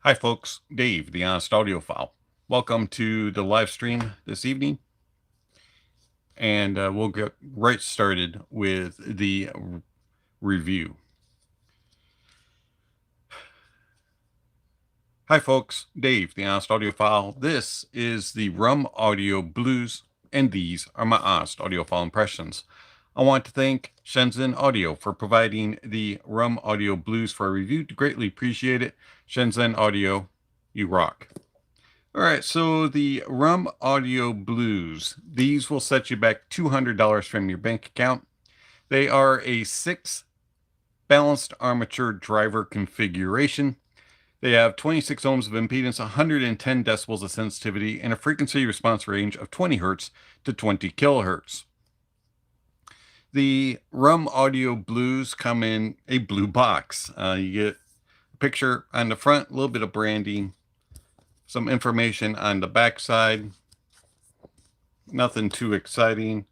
Hi folks, Dave, the Honest Audiophile. Welcome to the live stream this evening, and we'll get right started with the review. Hi folks, Dave, the Honest Audiophile. This is the Rum Audio Blues, and these are my Honest Audiophile impressions. I want to thank Shenzhen Audio for providing the Rum Audio Blues for a review. Greatly appreciate it. Shenzhen Audio, you rock. All right, so the Rum Audio Blues, these will set you back $200 from your bank account. They are a 6 balanced armature driver configuration. They have 26 ohms of impedance, 110 decibels of sensitivity, and a frequency response range of 20 hertz to 20 kilohertz. The Rum Audio Blues come in a blue box. You get a picture on the front, a little bit of branding, some information on the back side. Nothing too exciting.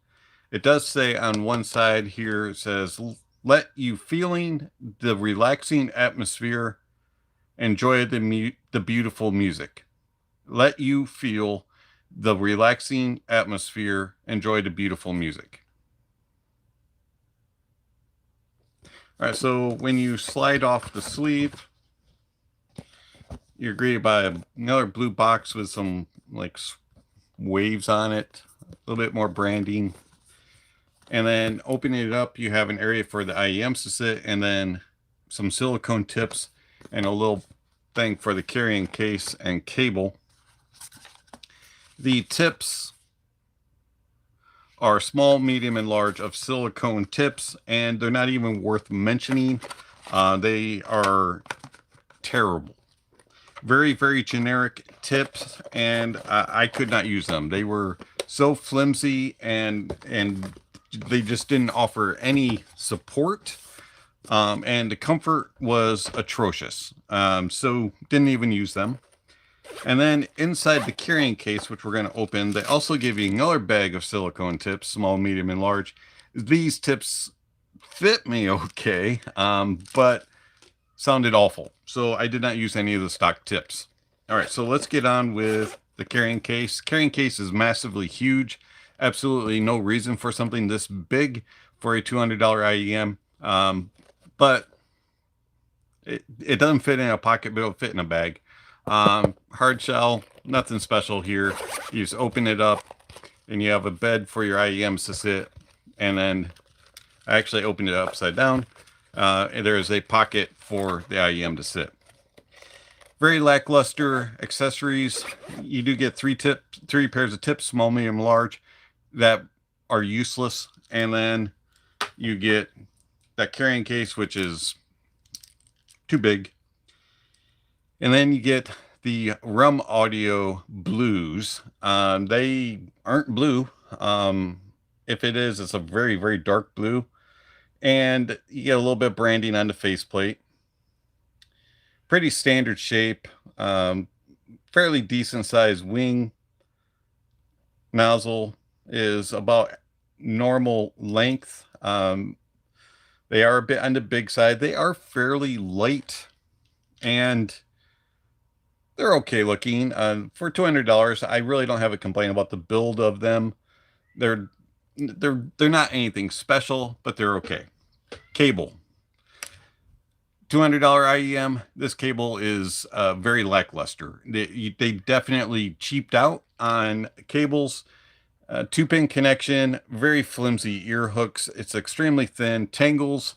It does say on one side here, it says, let you feeling the relaxing atmosphere, enjoy the beautiful music. Let you feel the relaxing atmosphere, enjoy the beautiful music. All right, so when you slide off the sleeve, you're greeted by another blue box with some like waves on it, a little bit more branding. And then opening it up, you have an area for the IEMS to sit, and then some silicone tips and a little thing for the carrying case and cable. The tips are small, medium, and large of silicone tips, and they're not even worth mentioning. They are terrible. Very, very generic tips, and I could not use them. They were so flimsy, and they just didn't offer any support, and the comfort was atrocious. So didn't even use them. And then inside the carrying case, which we're going to open, they also give you another bag of silicone tips, small, medium, and large. These tips fit me okay, but sounded awful. So I did not use any of the stock tips. All right, so let's get on with the carrying case. Carrying case is massively huge. Absolutely no reason for something this big for a $200 IEM. But it doesn't fit in a pocket, but it'll fit in a bag. Hard shell, nothing special here. You just open it up and you have a bed for your IEMs to sit. And then I actually opened it upside down. And there is a pocket for the IEM to sit. Very lackluster accessories. You do get three pairs of tips, small, medium, large, that are useless. And then you get that carrying case, which is too big. And then you get the Rum Audio Blues. They aren't blue. If it is, it's a very, very dark blue. And you get a little bit of branding on the faceplate. Pretty standard shape. Fairly decent sized wing. Nozzle is about normal length. They are a bit on the big side. They are fairly light, and they're okay looking. For $200, I really don't have a complaint about the build of them. They're not anything special, but they're okay. Cable. $200 IEM. This cable is very lackluster. They definitely cheaped out on cables. 2-pin connection, very flimsy ear hooks. It's extremely thin, tangles,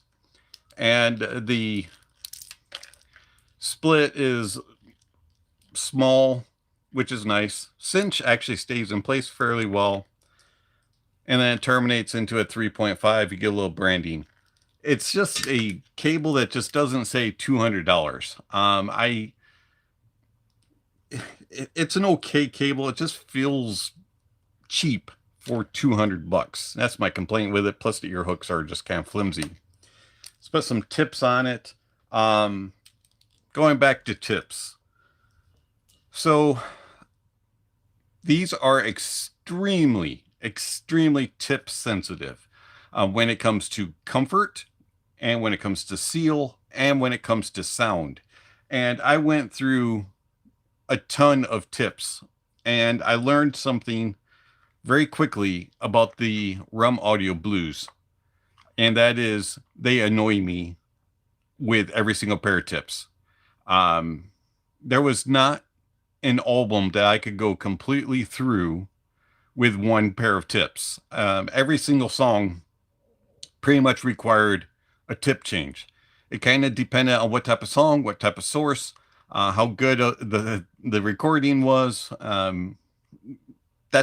and the split is small, which is nice. Cinch actually stays in place fairly well, and then it terminates into a 3.5. You get a little branding. It's just a cable that just doesn't say $200. It's an okay cable. It just feels cheap for $200. That's my complaint with it. Plus the ear hooks are just kind of flimsy. Let's put some tips on it. Going back to tips. So these are extremely tip sensitive when it comes to comfort, and when it comes to seal, and when it comes to sound. And I went through a ton of tips, and I learned something very quickly about the Rum Audio Blues, and that is they annoy me with every single pair of tips. There was not an album that I could go completely through with one pair of tips. Every single song pretty much required a tip change. It kind of depended on what type of song, what type of source, how good the recording was, that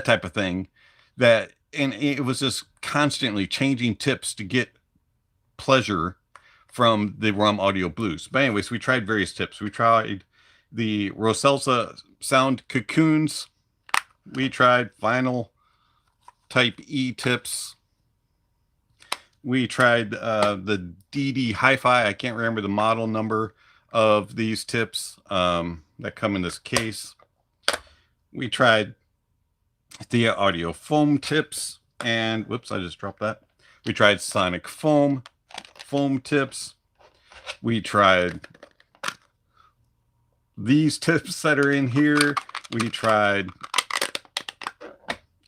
type of thing. That and it was just constantly changing tips to get pleasure from the Rum Audio Blues. But anyways, we tried various tips. We tried the Roselsa sound cocoons. We tried vinyl type E tips. We tried the DD Hi-Fi. I can't remember the model number of these tips that come in this case. We tried the audio foam tips, and whoops, I just dropped that. We tried sonic foam tips. We tried these tips that are in here. We tried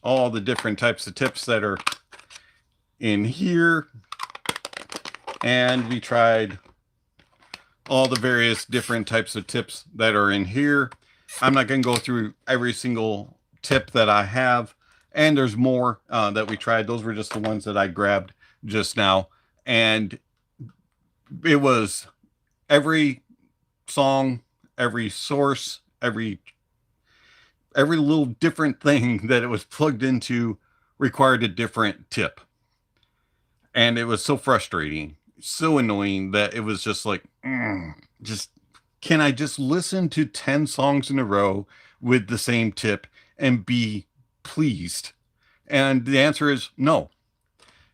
all the different types of tips that are in here, and we tried all the various different types of tips that are in here. I'm not going to go through every single tip that I have, and there's more that we tried. Those were just the ones that I grabbed just now, and it was every song, every source, every little different thing that it was plugged into required a different tip. And it was so frustrating, so annoying that it was just like, just can I just listen to 10 songs in a row with the same tip and be pleased? And the answer is no.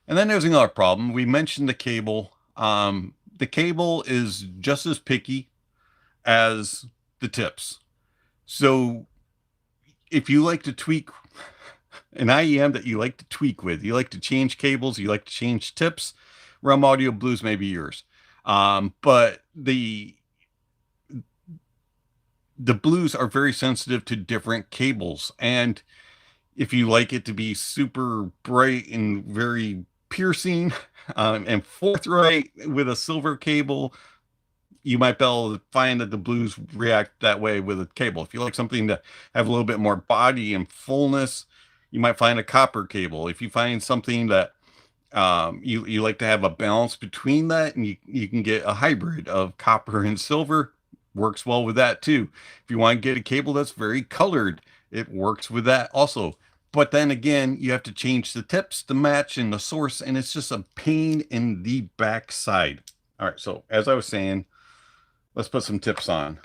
And then there's another problem. We mentioned the cable. The cable is just as picky as the tips. So if you like to tweak an IEM that you like to tweak with, you like to change cables, you like to change tips, Rum Audio Blues may be yours. But the blues are very sensitive to different cables. And if you like it to be super bright and very piercing and forthright with a silver cable, you might be able to find that the blues react that way with a cable. If you like something to have a little bit more body and fullness, you might find a copper cable. If you find something that you like to have a balance between that, and you can get a hybrid of copper and silver, works well with that too. If you want to get a cable that's very colored, it works with that also. But then again, you have to change the tips to match in the source, and it's just a pain in the backside. All right, so as I was saying, let's put some tips on.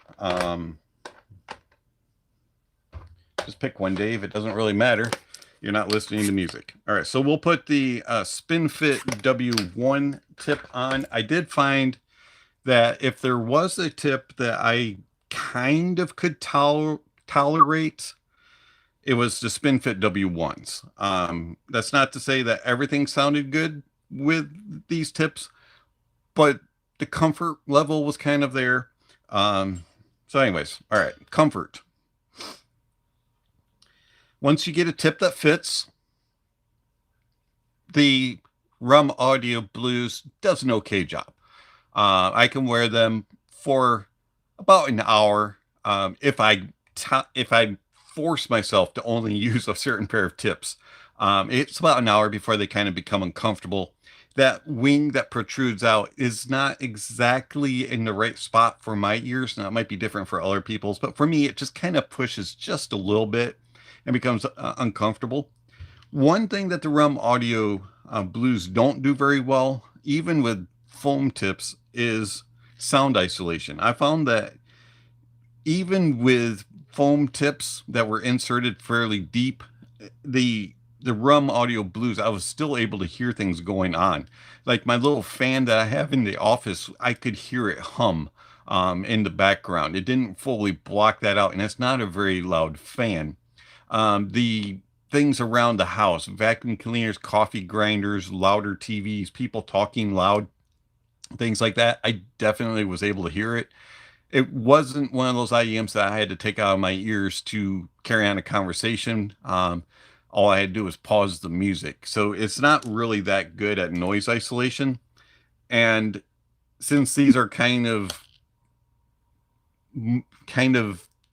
Just pick one, Dave. It doesn't really matter. You're not listening to music. All right, so we'll put the SpinFit W1 tip on. I did find that if there was a tip that I kind of could tolerate, it was the SpinFit W1s. That's not to say that everything sounded good with these tips, but the comfort level was kind of there. So anyways, all right, comfort. Once you get a tip that fits, the Rum Audio Blues does an okay job. I can wear them for about an hour if I force myself to only use a certain pair of tips. It's about an hour before they kind of become uncomfortable. That wing that protrudes out is not exactly in the right spot for my ears. Now, it might be different for other people's, but for me, it just kind of pushes just a little bit and becomes uncomfortable. One thing that the Rum Audio Blues don't do very well, even with foam tips, is sound isolation. I found that even with foam tips that were inserted fairly deep, the Rum Audio Blues, I was still able to hear things going on. Like my little fan that I have in the office, I could hear it hum in the background. It didn't fully block that out, and it's not a very loud fan. The things around the house, vacuum cleaners, coffee grinders, louder TVs, people talking loud, things like that, I definitely was able to hear it. It wasn't one of those IEMs that I had to take out of my ears to carry on a conversation. All I had to do was pause the music. So it's not really that good at noise isolation. And since these are kind of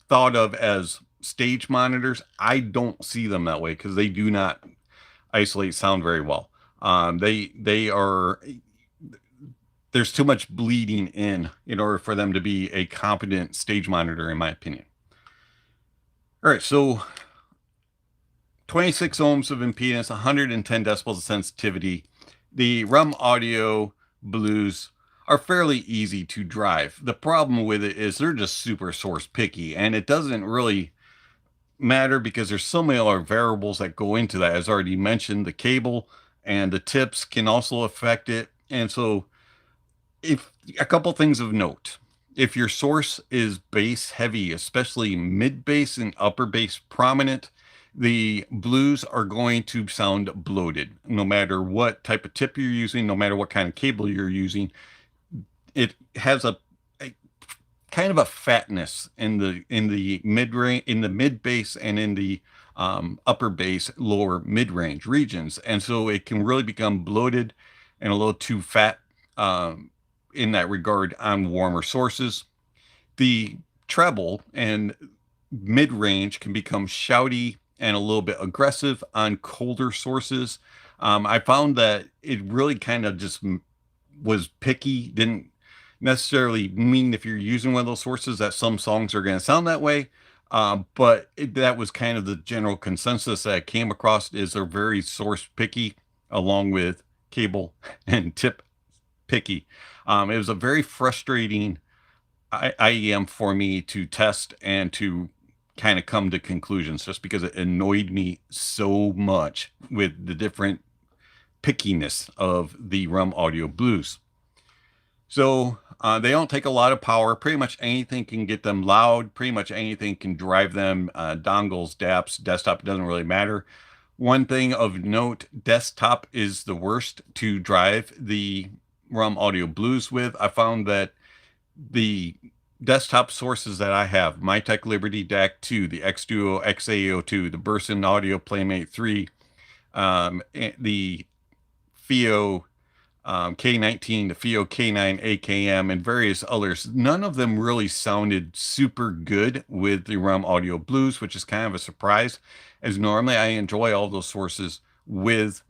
thought of as stage monitors, I don't see them that way because they do not isolate sound very well. They are there's too much bleeding in order for them to be a competent stage monitor, in my opinion. All right, so 26 ohms of impedance, 110 decibels of sensitivity. The RUM Audio Blues are fairly easy to drive. The problem with it is they're just super source picky, and it doesn't really matter because there's so many other variables that go into that. As already mentioned, the cable and the tips can also affect it. And so if a couple things of note, if your source is bass heavy, especially mid bass and upper bass prominent, the blues are going to sound bloated no matter what type of tip you're using, no matter what kind of cable you're using. It has a kind of a fatness in the mid range, in the mid bass, and in the upper bass, lower mid range regions, and so it can really become bloated and a little too fat in that regard on warmer sources. The treble and mid range can become shouty and a little bit aggressive on colder sources. I found that it really kind of just was picky, didn't necessarily mean if you're using one of those sources that some songs are going to sound that way. But that was kind of the general consensus that I came across, is they're very source picky along with cable and tip picky. It was a very frustrating IEM for me to test and to kind of come to conclusions, just because it annoyed me so much with the different pickiness of the RUM Audio Blues. So they don't take a lot of power. Pretty much anything can get them loud. Pretty much anything can drive them. Dongles, DAPs, desktop, doesn't really matter. One thing of note, desktop is the worst to drive the RUM Audio Blues with. I found that the desktop sources that I have, MyTech Liberty DAC 2, the X-Duo XAO2, the Burson Audio Playmate 3, the FIO K19, the FIO K9 AKM, and various others, none of them really sounded super good with the RUM Audio Blues, which is kind of a surprise, as normally I enjoy all those sources with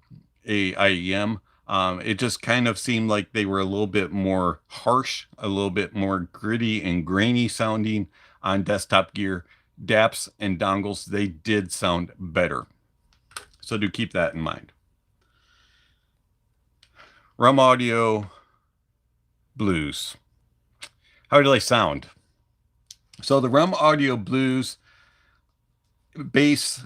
a IEM. It just kind of seemed like they were a little bit more harsh, a little bit more gritty and grainy sounding on desktop gear. DAPs and dongles, they did sound better. So do keep that in mind. RUM Audio Blues. How do they sound? So the RUM Audio Blues bass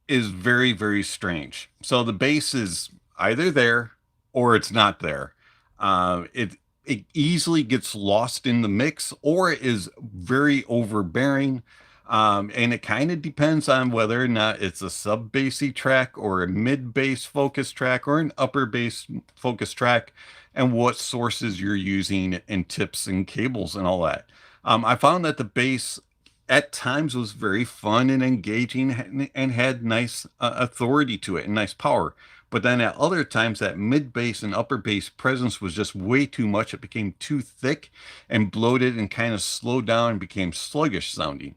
is very, very strange. So the bass is either there or it's not there. It easily gets lost in the mix, or it is very overbearing. And it kind of depends on whether or not it's a sub bassy track or a mid bass focus track or an upper bass focus track, and what sources you're using and tips and cables and all that. I found that the bass at times was very fun and engaging and had nice authority to it and nice power. But then at other times, that mid bass and upper bass presence was just way too much. It became too thick and bloated and kind of slowed down and became sluggish sounding.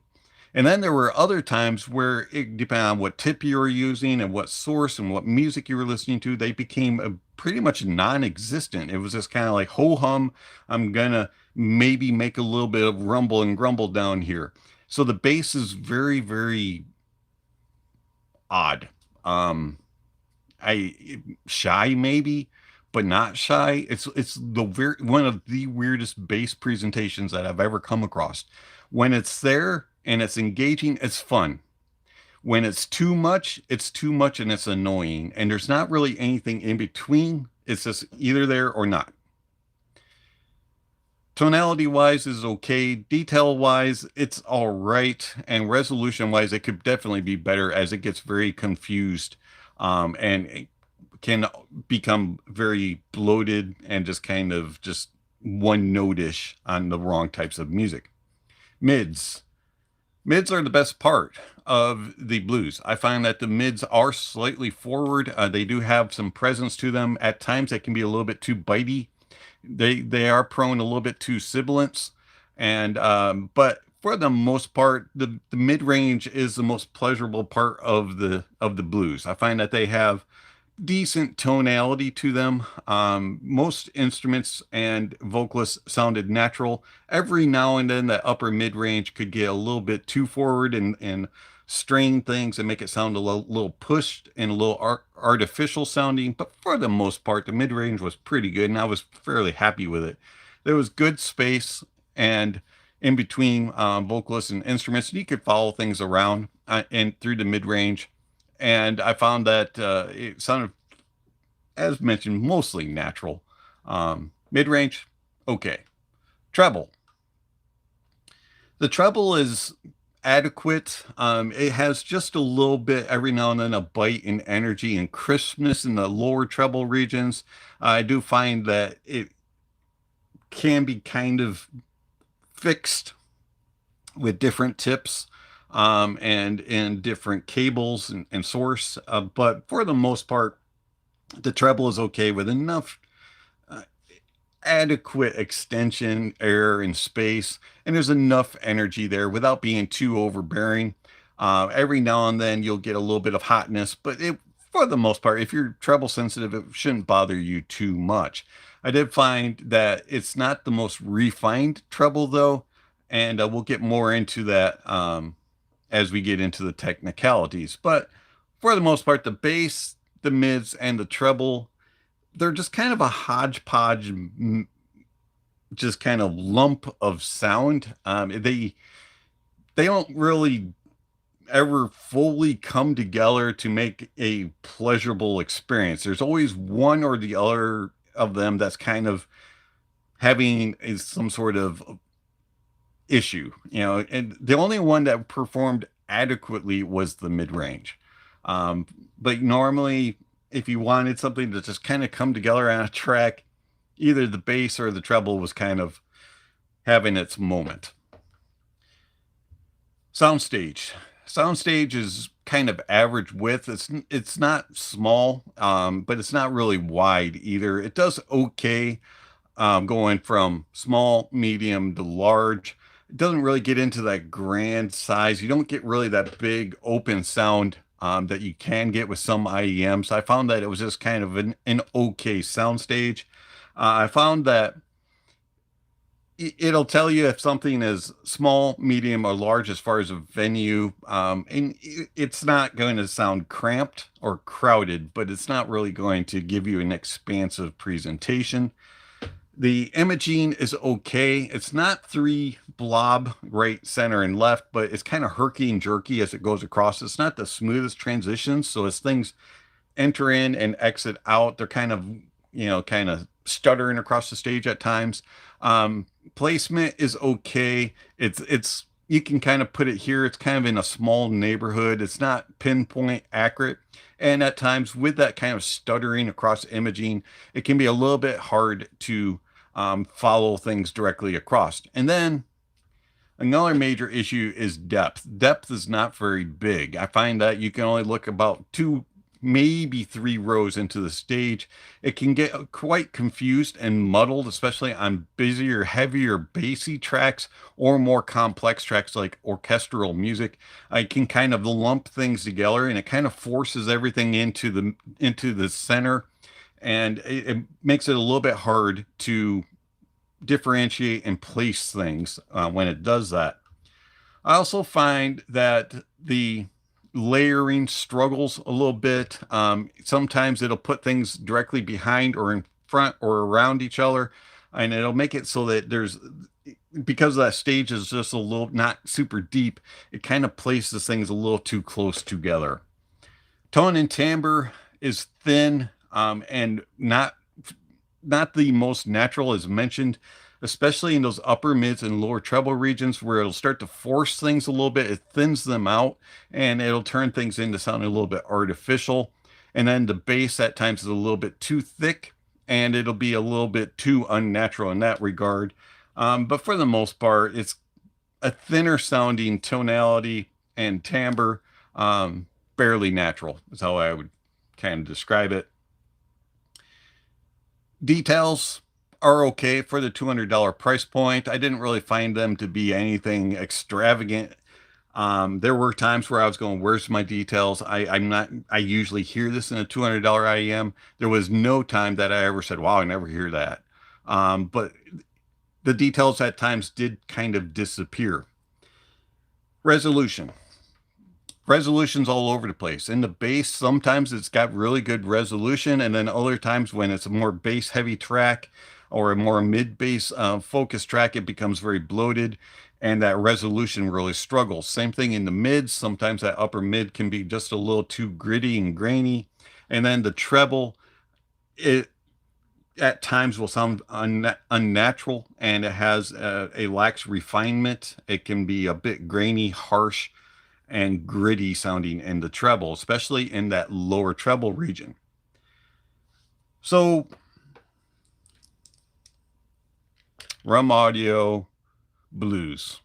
And then there were other times where, it depended on what tip you were using and what source and what music you were listening to, they became pretty much non-existent. It was just kind of like, ho hum, I'm gonna maybe make a little bit of rumble and grumble down here. So the bass is very, very odd. Shy maybe, but not shy. It's one of the weirdest bass presentations that I've ever come across. When it's there and it's engaging, it's fun. When it's too much and it's annoying, and there's not really anything in between. It's just either there or not. Tonality wise is okay. Detail wise, it's all right. And resolution wise, it could definitely be better, as it gets very confused and it can become very bloated and just kind of just one note-ish on the wrong types of music. Mids. Mids are the best part of the blues. I find that the mids are slightly forward. They do have some presence to them. At times, they can be a little bit too bitey. They are prone a little bit to sibilance, and but for the most part, the mid range is the most pleasurable part of the blues. I find that they have decent tonality to them. Most instruments and vocalists sounded natural. Every now and then, that upper mid range could get a little bit too forward and strain things and make it sound a little pushed and a little artificial sounding. But for the most part, the mid range was pretty good, and I was fairly happy with it. There was good space and in between vocalists and instruments, and you could follow things around and through the mid range. And I found that it sounded, as mentioned, mostly natural. Mid range, okay. Treble. The treble is adequate. It has just a little bit every now and then a bite in energy and crispness in the lower treble regions. I do find that it can be kind of fixed with different tips and in different cables and source. But for the most part, the treble is okay with enough adequate extension, air, and space, and there's enough energy there without being too overbearing. Every now and then you'll get a little bit of hotness, but for the most part, if you're treble sensitive, it shouldn't bother you too much. I did find that it's not the most refined treble though, and we'll get more into that as we get into the technicalities. But for the most part, the bass, the mids, and the treble, they're just kind of a hodgepodge, just kind of lump of sound. They don't really ever fully come together to make a pleasurable experience. There's always one or the other of them that's kind of having some sort of issue, and the only one that performed adequately was the mid-range. But normally, if you wanted something to just kind of come together on a track, either the bass or the treble was kind of having its moment. Soundstage. Soundstage is kind of average width. It's not small, but it's not really wide either. It does okay, going from small, medium to large. It doesn't really get into that grand size. You don't get really that big open sound that you can get with some IEMs. I found that it was just kind of an okay soundstage. I found that it'll tell you if something is small, medium, or large as far as a venue. And it's not going to sound cramped or crowded, but it's not really going to give you an expansive presentation. The imaging is okay. It's not three blob right, center, and left, but it's kind of herky and jerky as it goes across. It's not the smoothest transitions. So as things enter in and exit out, they're kind of, kind of stuttering across the stage at times. Placement is okay. It's you can kind of put it here. It's kind of in a small neighborhood. It's not pinpoint accurate. And at times with that kind of stuttering across imaging, it can be a little bit hard to follow things directly across. And then another major issue is depth. Depth is not very big. I find that you can only look about 2, maybe 3 rows into the stage. It can get quite confused and muddled, especially on busier, heavier, bassy tracks or more complex tracks like orchestral music. I can kind of lump things together, and it kind of forces everything into the center, and it makes it a little bit hard to differentiate and place things when it does that. I also find that the layering struggles a little bit. Sometimes it'll put things directly behind or in front or around each other, and it'll make it so that because that stage is just a little not super deep, it kind of places things a little too close together. Tone and timbre is thin, and not the most natural, as mentioned, especially in those upper mids and lower treble regions where it'll start to force things a little bit. It thins them out, and it'll turn things into sounding a little bit artificial. And then the bass at times is a little bit too thick, and it'll be a little bit too unnatural in that regard. But for the most part, it's a thinner sounding tonality and timbre, barely natural is how I would kind of describe it. Details are okay for the $200 price point. I didn't really find them to be anything extravagant. There were times where I was going, where's my details? I usually hear this in a $200 IEM. There was no time that I ever said, wow, I never hear that. But the details at times did kind of disappear. Resolution. Resolution's all over the place. In the bass, sometimes it's got really good resolution, and then other times when it's a more bass heavy track or a more mid bass focus track, it becomes very bloated and that resolution really struggles. Same thing in the mids. Sometimes that upper mid can be just a little too gritty and grainy. And then the treble, it at times will sound unnatural, and it has a lacks refinement. It can be a bit grainy, harsh, and gritty sounding in the treble, especially in that lower treble region. So Rum Audio Blues,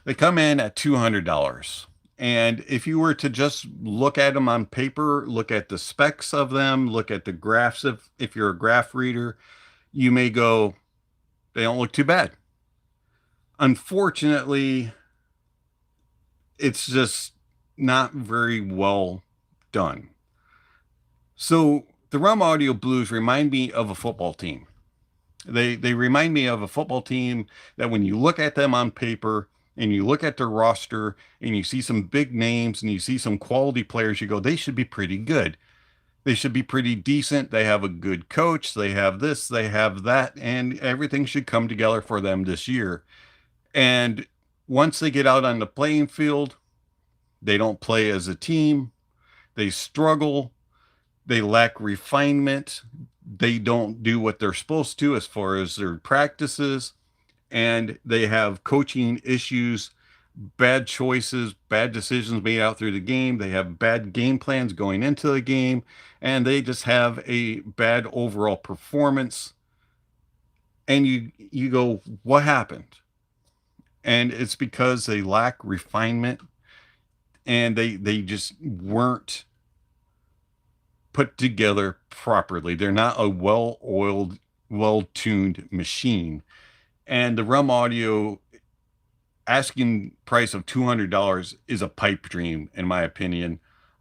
they come in at $200. And if you were to just look at them on paper, look at the specs of them, look at the graphs, if you're a graph reader, you may go, they don't look too bad. Unfortunately, it's just not very well done. So the Rum Audio Blues remind me of a football team. They remind me of a football team that when you look at them on paper and you look at their roster and you see some big names and you see some quality players, you go, they should be pretty good. They should be pretty decent. They have a good coach. They have this, they have that, and everything should come together for them this year. And once they get out on the playing field, they don't play as a team. They struggle. They lack refinement. They don't do what they're supposed to as far as their practices. And they have coaching issues, bad choices, bad decisions made out through the game. They have bad game plans going into the game. And they just have a bad overall performance. And you go, what happened? And it's because they lack refinement, and they just weren't put together properly. They're not a well-oiled, well-tuned machine. And the Rum Audio asking price of $200 is a pipe dream, in my opinion.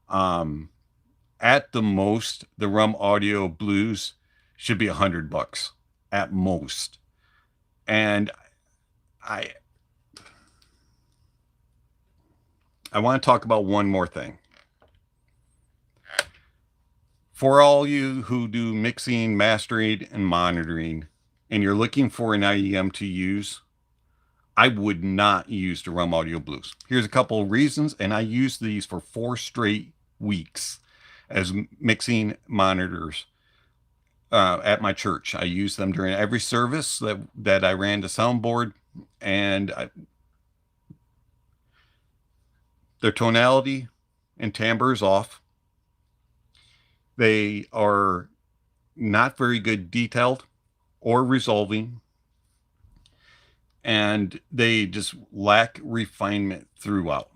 At the most, the Rum Audio Blues should be $100 at most. And I want to talk about one more thing. For all you who do mixing, mastering, and monitoring, and you're looking for an IEM to use, I would not use the Rum Audio Blues. Here's a couple of reasons, and I used these for 4 straight weeks as mixing monitors at my church. I used them during every service that I ran the soundboard, and their tonality and timbre is off. They are not very good detailed or resolving, and they just lack refinement throughout.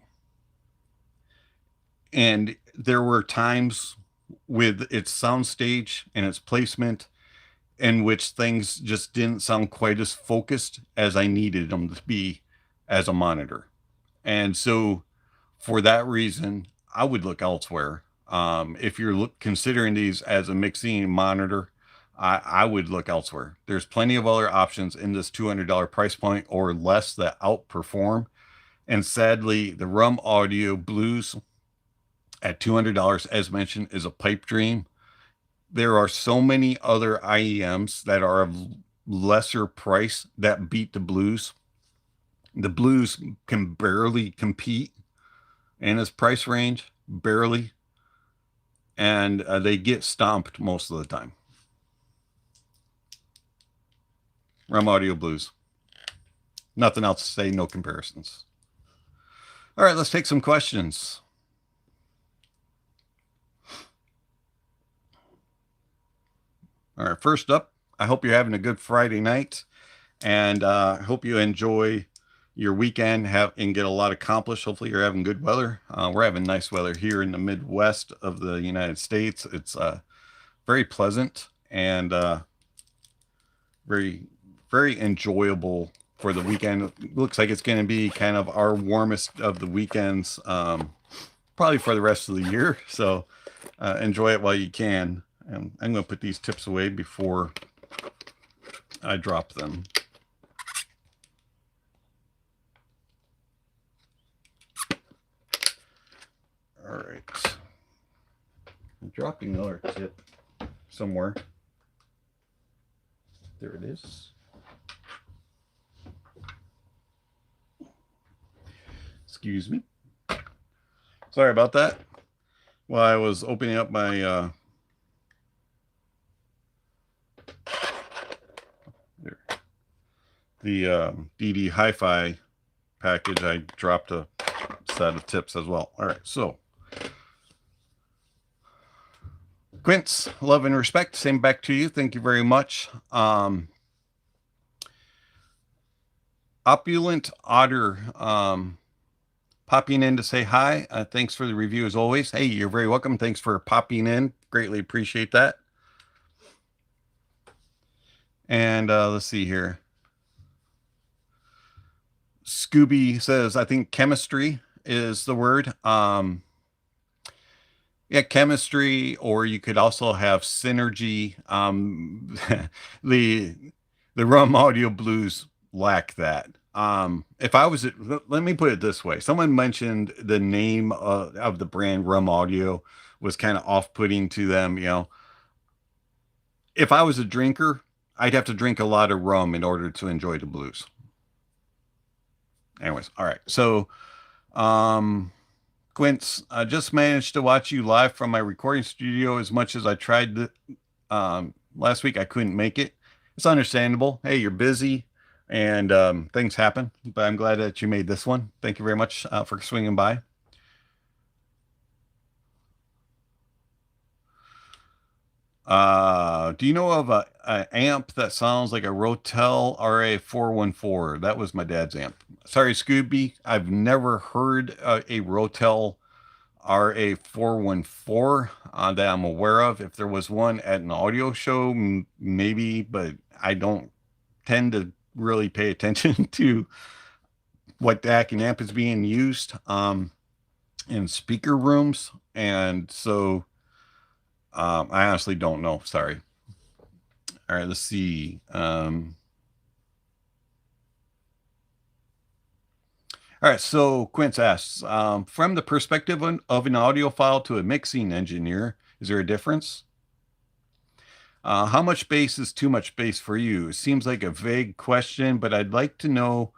And there were times with its soundstage and its placement in which things just didn't sound quite as focused as I needed them to be as a monitor. And so for that reason, I would look elsewhere. If you're considering these as a mixing monitor, I would look elsewhere. There's plenty of other options in this $200 price point or less that outperform. And sadly, the Rum Audio Blues at $200, as mentioned, is a pipe dream. There are so many other IEMs that are of lesser price that beat the Blues. The Blues can barely compete in its price range, barely. And they get stomped most of the time. Rum Audio Blues. Nothing else to say, no comparisons. All right, let's take some questions. All right, first up, I hope you're having a good Friday night. And hope you enjoy your weekend and get a lot accomplished. Hopefully you're having good weather. We're having nice weather here in the Midwest of the United States. It's very pleasant and very, very enjoyable for the weekend. It looks like it's going to be kind of our warmest of the weekends, probably for the rest of the year. So enjoy it while you can. And I'm going to put these tips away before I drop them. All right. I'm dropping another tip somewhere. There it is. Excuse me. Sorry about that. While I was opening up my the DD Hi-Fi package, I dropped a set of tips as well. All right, so Quince, love and respect. Same back to you. Thank you very much. Opulent Otter popping in to say hi. Thanks for the review as always. Hey, you're very welcome. Thanks for popping in. Greatly appreciate that. And let's see here. Scooby says, I think chemistry is the word. Yeah, chemistry, or you could also have synergy. The Rum Audio Blues lack that. If I was, let me put it this way. Someone mentioned the name of the brand Rum Audio was kind of off-putting to them. You know, if I was a drinker, I'd have to drink a lot of rum in order to enjoy the blues. Anyways, all right. So, Quince, I just managed to watch you live from my recording studio. As much as I tried last week, I couldn't make it. It's understandable. Hey, you're busy and things happen, but I'm glad that you made this one. Thank you very much for swinging by. Do you know of a amp that sounds like a Rotel RA414? That was my dad's amp. Sorry, Scooby. I've never heard a Rotel RA414 that I'm aware of. If there was one at an audio show, maybe, but I don't tend to really pay attention to what DAC and amp is being used in speaker rooms. And so I honestly don't know. Sorry. All right, let's see. All right, so Quince asks, from the perspective of an audiophile to a mixing engineer, is there a difference? How much bass is too much bass for you? It seems like a vague question, but I'd like to know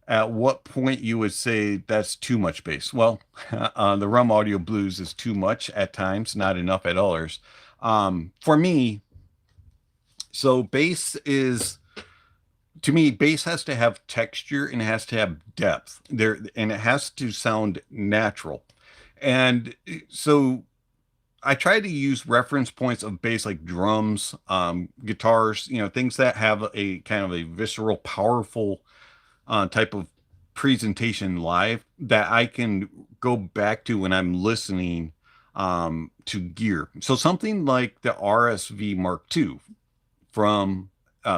at what point you would say that's too much bass. Well, the Rum Audio Blues is too much at times, not enough at others. For me, so bass is, to me, bass has to have texture and it has to have depth there, and it has to sound natural. And so I try to use reference points of bass like drums, guitars, you know, things that have a kind of a visceral, powerful type of presentation live that I can go back to when I'm listening to gear. So something like the RSV Mark II from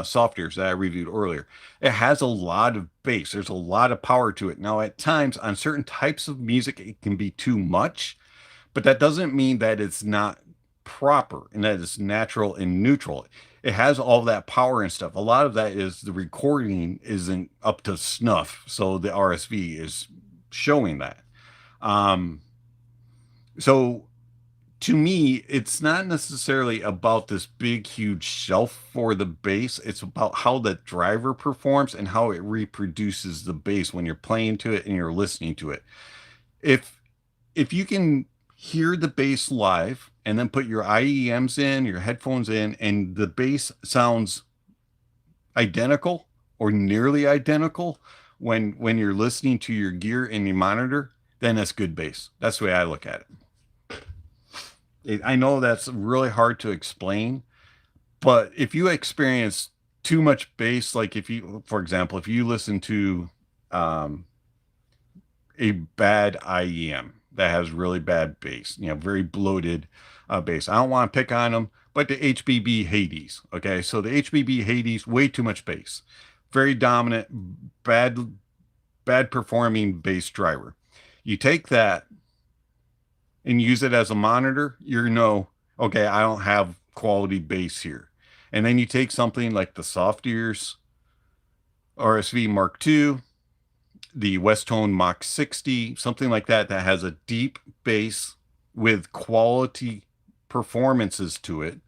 Soft Ears that I reviewed earlier. It has a lot of bass. There's a lot of power to it. Now, at times on certain types of music, it can be too much, but that doesn't mean that it's not proper and that it's natural and neutral. It has all that power and stuff. A lot of that is the recording isn't up to snuff. So the RSV is showing that. So to me, it's not necessarily about this big, huge shelf for the bass. It's about how the driver performs and how it reproduces the bass when you're playing to it and you're listening to it. If you can hear the bass live and then put your IEMs in, your headphones in, and the bass sounds identical or nearly identical when you're listening to your gear and your monitor, then that's good bass. That's the way I look at it. I know that's really hard to explain, but if you experience too much bass, like if you, for example, if you listen to um, a bad IEM that has really bad bass, very bloated bass. I don't want to pick on them, but the HBB Hades, okay? So the HBB Hades, way too much bass. Very dominant, bad, bad performing bass driver. You take that and use it as a monitor, okay, I don't have quality bass here. And then you take something like the Soft Ears RSV Mark II, the Westone Mach 60, something like that, that has a deep bass with quality performances to it,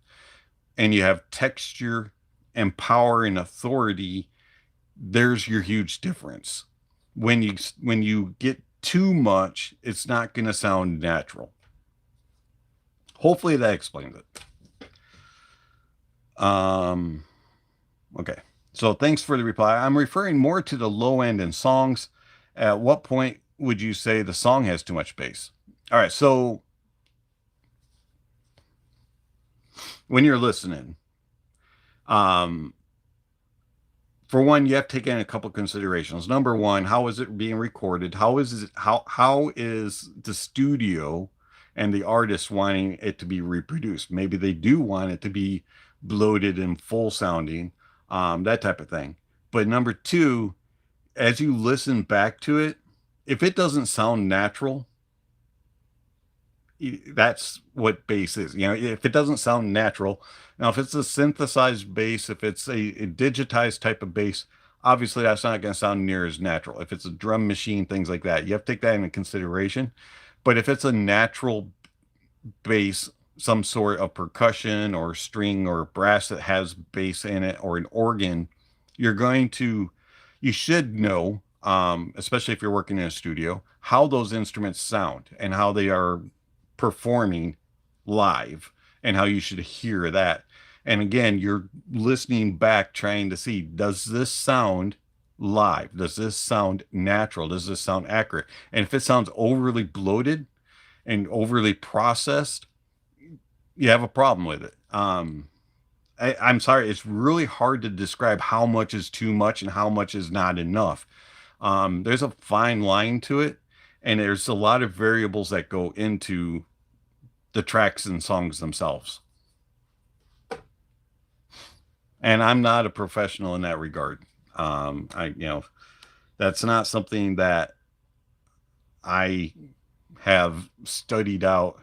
and you have texture and power and authority. There's your huge difference. When you get too much, it's not going to sound natural. Hopefully that explains it. Okay. So thanks for the reply. I'm referring more to the low end in songs. At what point would you say the song has too much bass? All right. So when you're listening, for one, you have to take in a couple considerations. Number one, how is it being recorded? How is the studio and the artist wanting it to be reproduced? Maybe they do want it to be bloated and full sounding, that type of thing. But number two, as you listen back to it, if it doesn't sound natural, that's what bass is. If it doesn't sound natural, now if it's a synthesized bass, if it's a digitized type of bass, obviously that's not going to sound near as natural. If it's a drum machine, things like that, you have to take that into consideration. But if it's a natural bass, some sort of percussion or string or brass that has bass in it, or an organ, you should know, especially if you're working in a studio, how those instruments sound and how they are performing live, and how you should hear that. And again, you're listening back, trying to see, does this sound live? Does this sound natural? Does this sound accurate? And if it sounds overly bloated and overly processed, you have a problem with it. I'm sorry, it's really hard to describe how much is too much and how much is not enough. There's a fine line to it, and there's a lot of variables that go into the tracks and songs themselves. And I'm not a professional in that regard. That's not something that I have studied out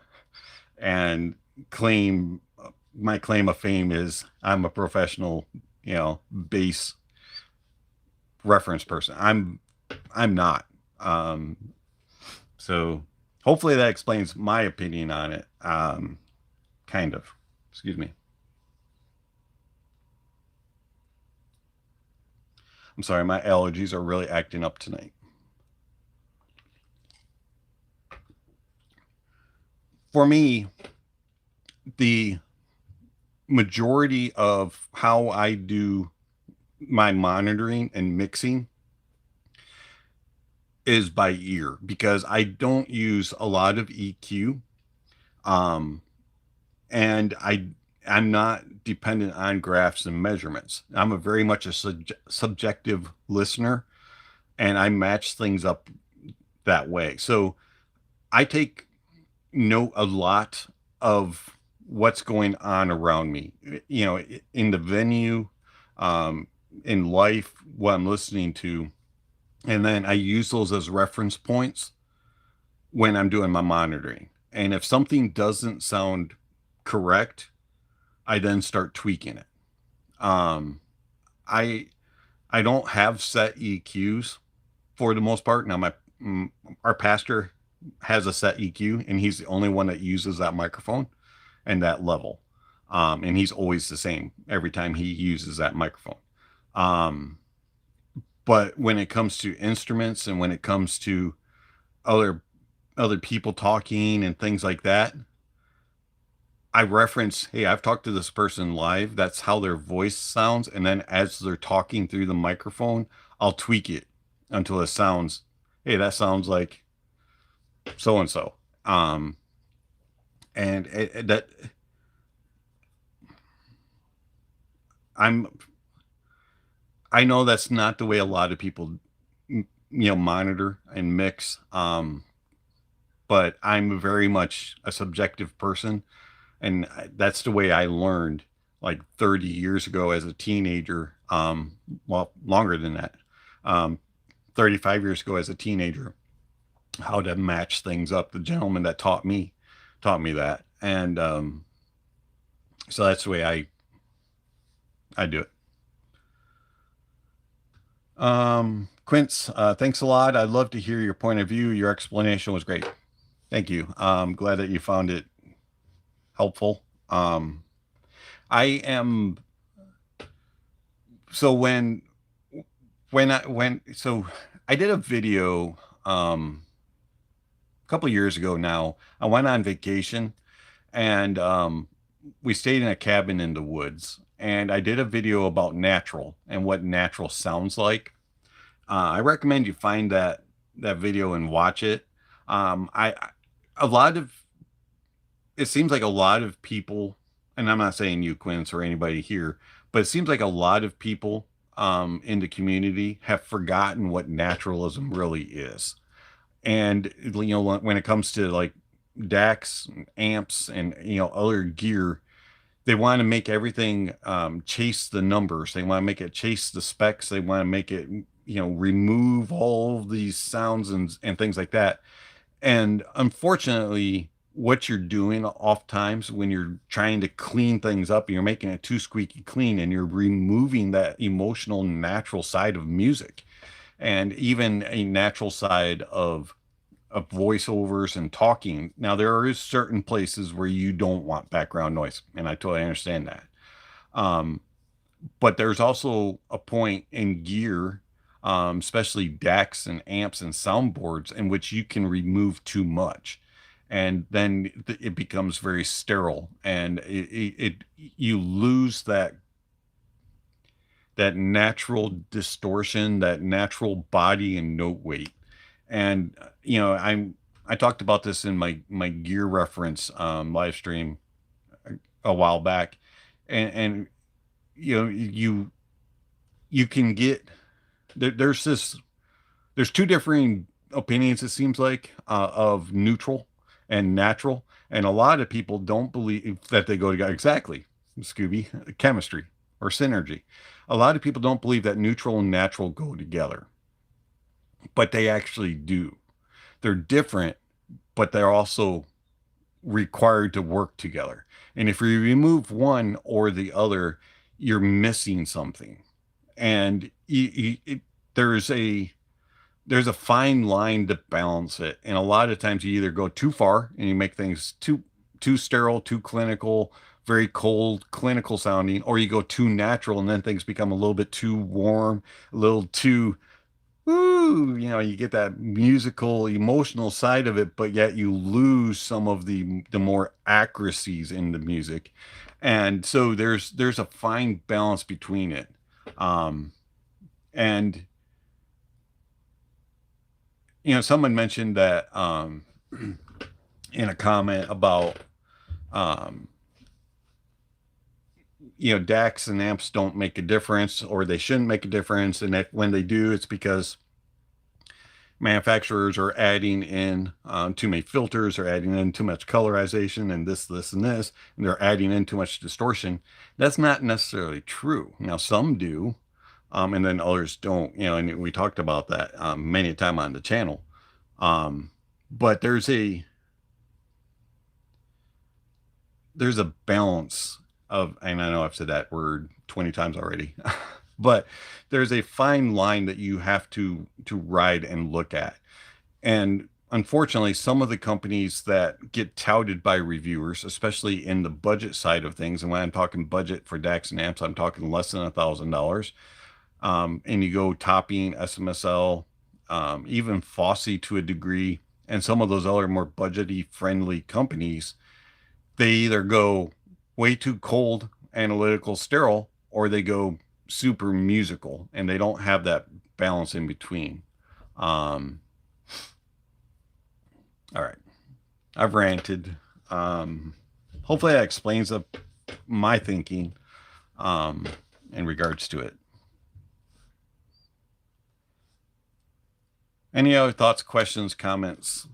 and my claim of fame is I'm a professional, bass reference person. I'm not. So hopefully that explains my opinion on it. Kind of. Excuse me. I'm sorry, my allergies are really acting up tonight. For me, the majority of how I do my monitoring and mixing is by ear, because I don't use a lot of EQ. And I'm not dependent on graphs and measurements. I'm a very much a subjective listener, and I match things up that way. So I take note a lot of what's going on around me, in the venue, in life, what I'm listening to. And then I use those as reference points when I'm doing my monitoring. And if something doesn't sound correct, I then start tweaking it. I don't have set EQs for the most part. Now our pastor has a set EQ, and he's the only one that uses that microphone and that level. And he's always the same every time he uses that microphone. But when it comes to instruments and when it comes to other people talking and things like that, I reference, hey, I've talked to this person live. That's how their voice sounds. And then as they're talking through the microphone, I'll tweak it until it sounds, hey, that sounds like so-and-so. That I know that's not the way a lot of people, monitor and mix. But I'm very much a subjective person, and that's the way I learned like 30 years ago as a teenager. Well, longer than that. Um, 35 years ago as a teenager, how to match things up. The gentleman that taught me that, and so that's the way I do it. Quince, thanks a lot. I'd love to hear your point of view. Your explanation was great. Thank you. I'm glad that you found it helpful. I am so when I did a video a couple years ago now. I went on vacation, and we stayed in a cabin in the woods, and I did a video about natural and what natural sounds like. I recommend you find that video and watch it. I a lot of it seems like a lot of people, and I'm not saying you, Quince, or anybody here, but it seems like a lot of people in the community have forgotten what naturalism really is. And when it comes to like DACs, amps, and other gear, they want to make everything chase the numbers. They want to make it chase the specs. They want to make it remove all these sounds and things like that. And unfortunately, what you're doing oftentimes when you're trying to clean things up and you're making it too squeaky clean, and you're removing that emotional natural side of music, and even a natural side of voiceovers and talking. Now there is certain places where you don't want background noise, and I totally understand that. Um, but there's also a point in gear, especially DACs and amps and soundboards, in which you can remove too much, and then it becomes very sterile, and you lose that natural distortion, that natural body and note weight. And I talked about this in my gear reference live stream a while back, and you can get there's two differing opinions, it seems like, of neutral and natural, and a lot of people don't believe that they go together. Exactly, Scooby, chemistry or synergy. A lot of people don't believe that neutral and natural go together, but they actually do. They're different, but they're also required to work together. And if you remove one or the other, you're missing something. And there's a fine line to balance it. And a lot of times you either go too far and you make things too sterile, too clinical, very cold, clinical sounding, or you go too natural and then things become a little bit too warm, a little too you get that musical, emotional side of it, but yet you lose some of the more accuracies in the music. And so there's a fine balance between it. And someone mentioned that in a comment about um, DACs and amps don't make a difference, or they shouldn't make a difference, and that when they do, it's because manufacturers are adding in too many filters, or adding in too much colorization, and this, and this, and they're adding in too much distortion. That's not necessarily true. Now, some do, and then others don't. And we talked about that many a time on the channel. But there's a balance of, and I know I've said that word 20 times already, but there's a fine line that you have to ride and look at. And unfortunately, some of the companies that get touted by reviewers, especially in the budget side of things, and when I'm talking budget for DACs and amps, I'm talking less than $1,000. And you go topping, SMSL, even Fosse to a degree, and some of those other more budgety friendly companies, they either go way too cold, analytical, sterile, or they go super musical, and they don't have that balance in between. All right, I've ranted. Hopefully that explains my thinking in regards to it. Any other thoughts, questions, comments?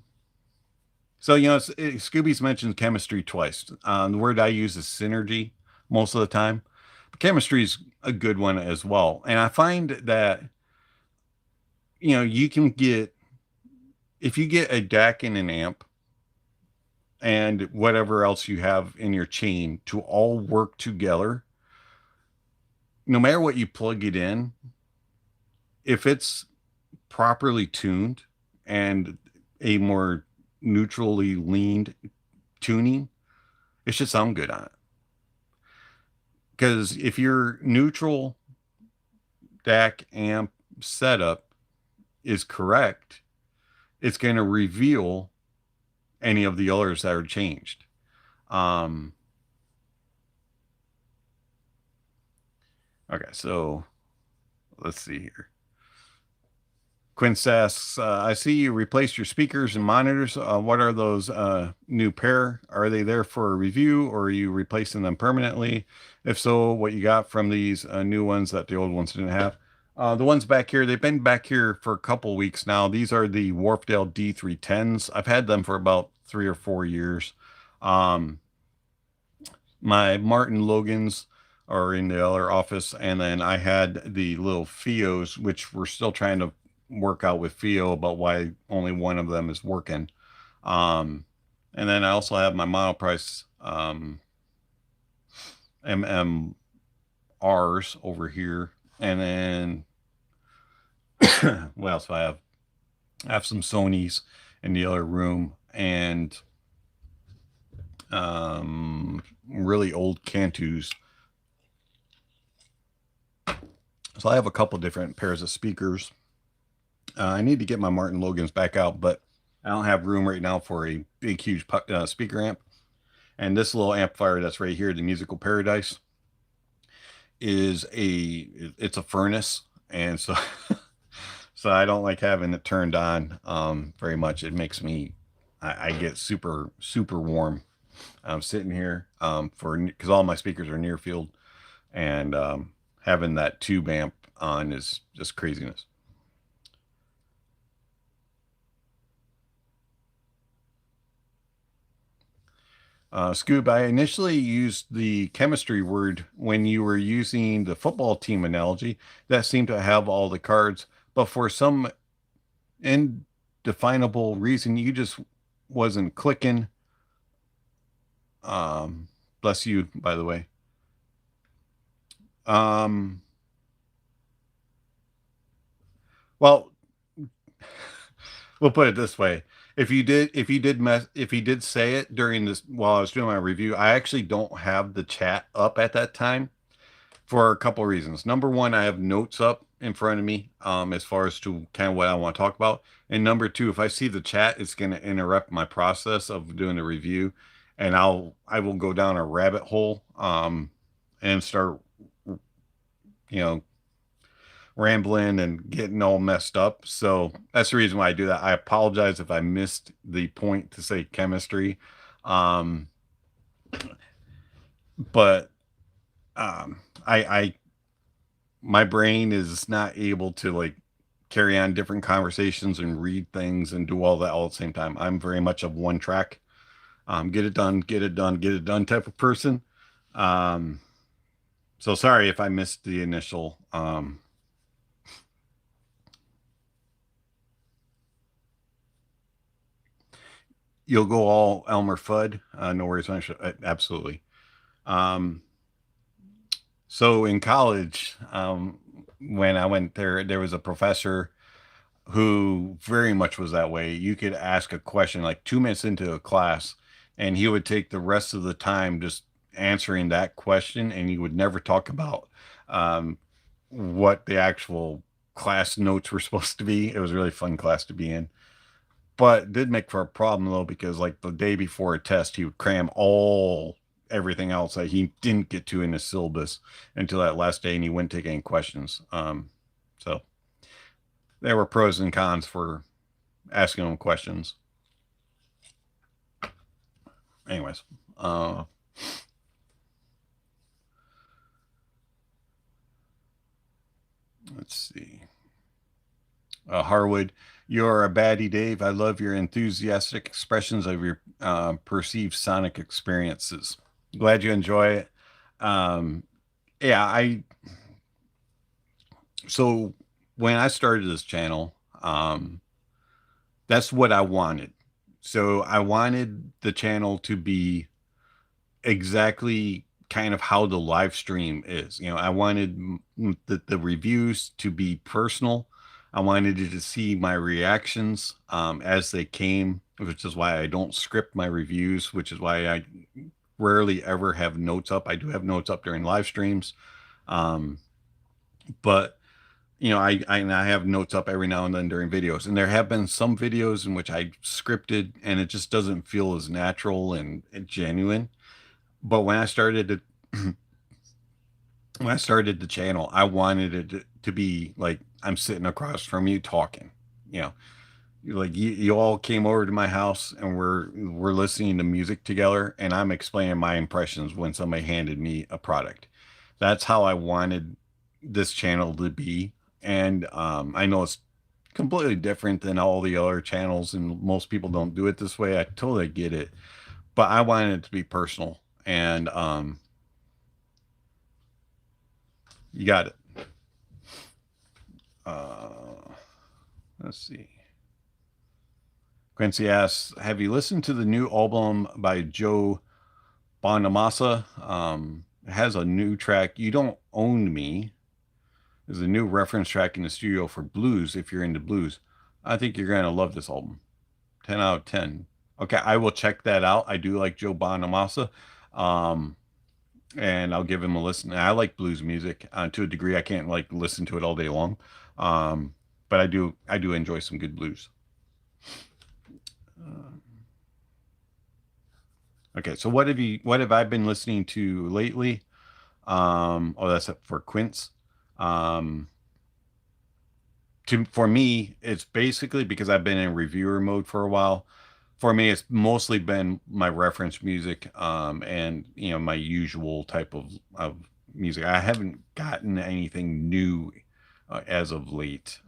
So, Scooby's mentioned chemistry twice. The word I use is synergy most of the time. But chemistry is a good one as well. And I find that, you can get, if you get a DAC and an amp and whatever else you have in your chain to all work together, no matter what you plug it in, if it's properly tuned and a more neutrally leaned tuning, it should sound good on it. Because if your neutral DAC amp setup is correct, it's going to reveal any of the others that are changed. Okay, so let's see here. Quince asks, I see you replaced your speakers and monitors. What are those new pair? Are they there for a review, or are you replacing them permanently? If so, what you got from these new ones that the old ones didn't have? The ones back here, they've been back here for a couple weeks now. These are the Wharfdale D310s. I've had them for about 3 or 4 years. My Martin Logans are in the other office, and then I had the little Fios, which we're still trying to work out with Fio about why only one of them is working. And then I also have my Monoprice MMRs over here. And then what else do I have? I have some Sonys in the other room, and really old Cantus. So I have a couple different pairs of speakers. I need to get my Martin Logans back out, but I don't have room right now for a big, huge speaker amp. And this little amplifier that's right here, the Musical Paradise, it's a furnace. And so, so I don't like having it turned on very much. It makes me, I get super, super warm. I'm sitting here because all my speakers are near field, and having that tube amp on is just craziness. Scoob, I initially used the chemistry word when you were using the football team analogy. That seemed to have all the cards, but for some indefinable reason, you just wasn't clicking. Bless you, by the way. Well, we'll put it this way. If you did say it during this while I was doing my review, I actually don't have the chat up at that time for a couple of reasons. Number one, I have notes up in front of me as far as to kind of what I want to talk about. And number two, if I see the chat, it's going to interrupt my process of doing the review, and I will go down a rabbit hole and start, rambling and getting all messed up. So that's the reason why I do that. I apologize if I missed the point to say chemistry. But I my brain is not able to like carry on different conversations and read things and do all that all at the same time. I'm very much of one track, get it done, get it done, get it done type of person. So sorry if I missed the initial you'll go all Elmer Fudd. No worries. Absolutely. So in college, when I went there was a professor who very much was that way. You could ask a question like 2 minutes into a class, and he would take the rest of the time just answering that question, and he would never talk about what the actual class notes were supposed to be. It was a really fun class to be in. But it did make for a problem though, because like the day before a test, he would cram everything else that he didn't get to in his syllabus until that last day, and he wouldn't take any questions. So there were pros and cons for asking him questions. Anyways, let's see. Harwood, you're a baddie, Dave. I love your enthusiastic expressions of your perceived sonic experiences. Glad you enjoy it. Um, yeah, so when I started this channel, that's what I wanted. So I wanted the channel to be exactly kind of how the live stream is. I wanted the reviews to be personal. I wanted you to see my reactions as they came, which is why I don't script my reviews, which is why I rarely ever have notes up. I do have notes up during live streams. Um, but I have notes up every now and then during videos, and there have been some videos in which I scripted and it just doesn't feel as natural and genuine. But when I started the channel, I wanted it to be like I'm sitting across from you talking. You know, like you all came over to my house and we're listening to music together, and I'm explaining my impressions when somebody handed me a product. That's how I wanted this channel to be. And I know it's completely different than all the other channels, and most people don't do it this way. I totally get it, but I wanted it to be personal. And you got it. Uh, let's see. Quincy asks, have you listened to the new album by Joe Bonamassa? It has a new track, You Don't Own Me. There's a new reference track in the studio for blues if you're into blues. I think you're going to love this album. 10 out of 10. Okay, I will check that out. I do like Joe Bonamassa. Um, and I'll give him a listen. I like blues music to a degree. I can't like listen to it all day long. But I do enjoy some good blues. Okay, so what have I been listening to lately? Oh, that's up for Quince. Um, for me, it's basically because I've been in reviewer mode for a while. For me, it's mostly been my reference music, and my usual type of music. I haven't gotten anything new as of late,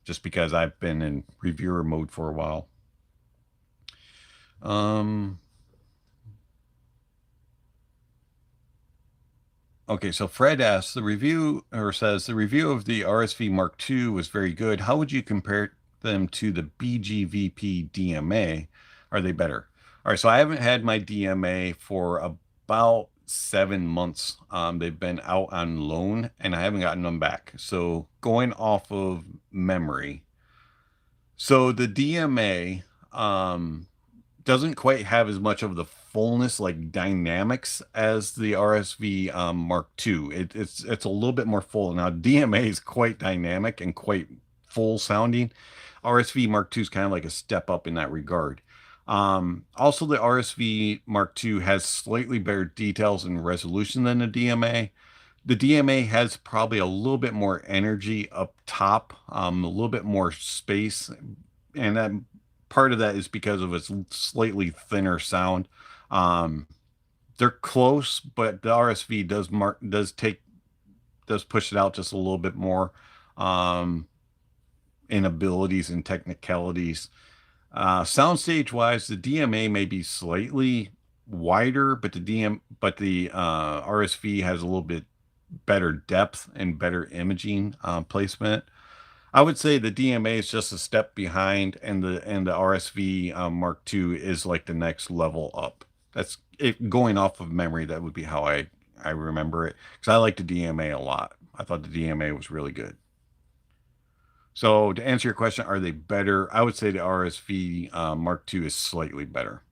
just because I've been in reviewer mode for a while. Um, Okay, so Fred asks the review or says the review of the RSV Mark II was very good. How would you compare them to the BGVP DMA? Are they better? All right, so I haven't had my DMA for about 7 months. They've been out on loan and I haven't gotten them back. So going off of memory, so the DMA, doesn't quite have as much of the fullness, like dynamics, as the RSV Mark II. It's a little bit more full. Now DMA is quite dynamic and quite full sounding. RSV Mark II is kind of like a step up in that regard. Also, the RSV Mark II has slightly better details and resolution than the DMA. The DMA has probably a little bit more energy up top, a little bit more space, and that part of that is because of its slightly thinner sound. Um, they're close, but the RSV does push it out just a little bit more um, in abilities and technicalities. Soundstage wise, the DMA may be slightly wider, but the RSV has a little bit better depth and better imaging placement. I would say the DMA is just a step behind, and the RSV Mark II is like the next level up. That's it. Going off of memory, that would be how I remember it, because I like the DMA a lot. I thought the DMA was really good. So to answer your question, are they better? I would say the RSV Mark II is slightly better,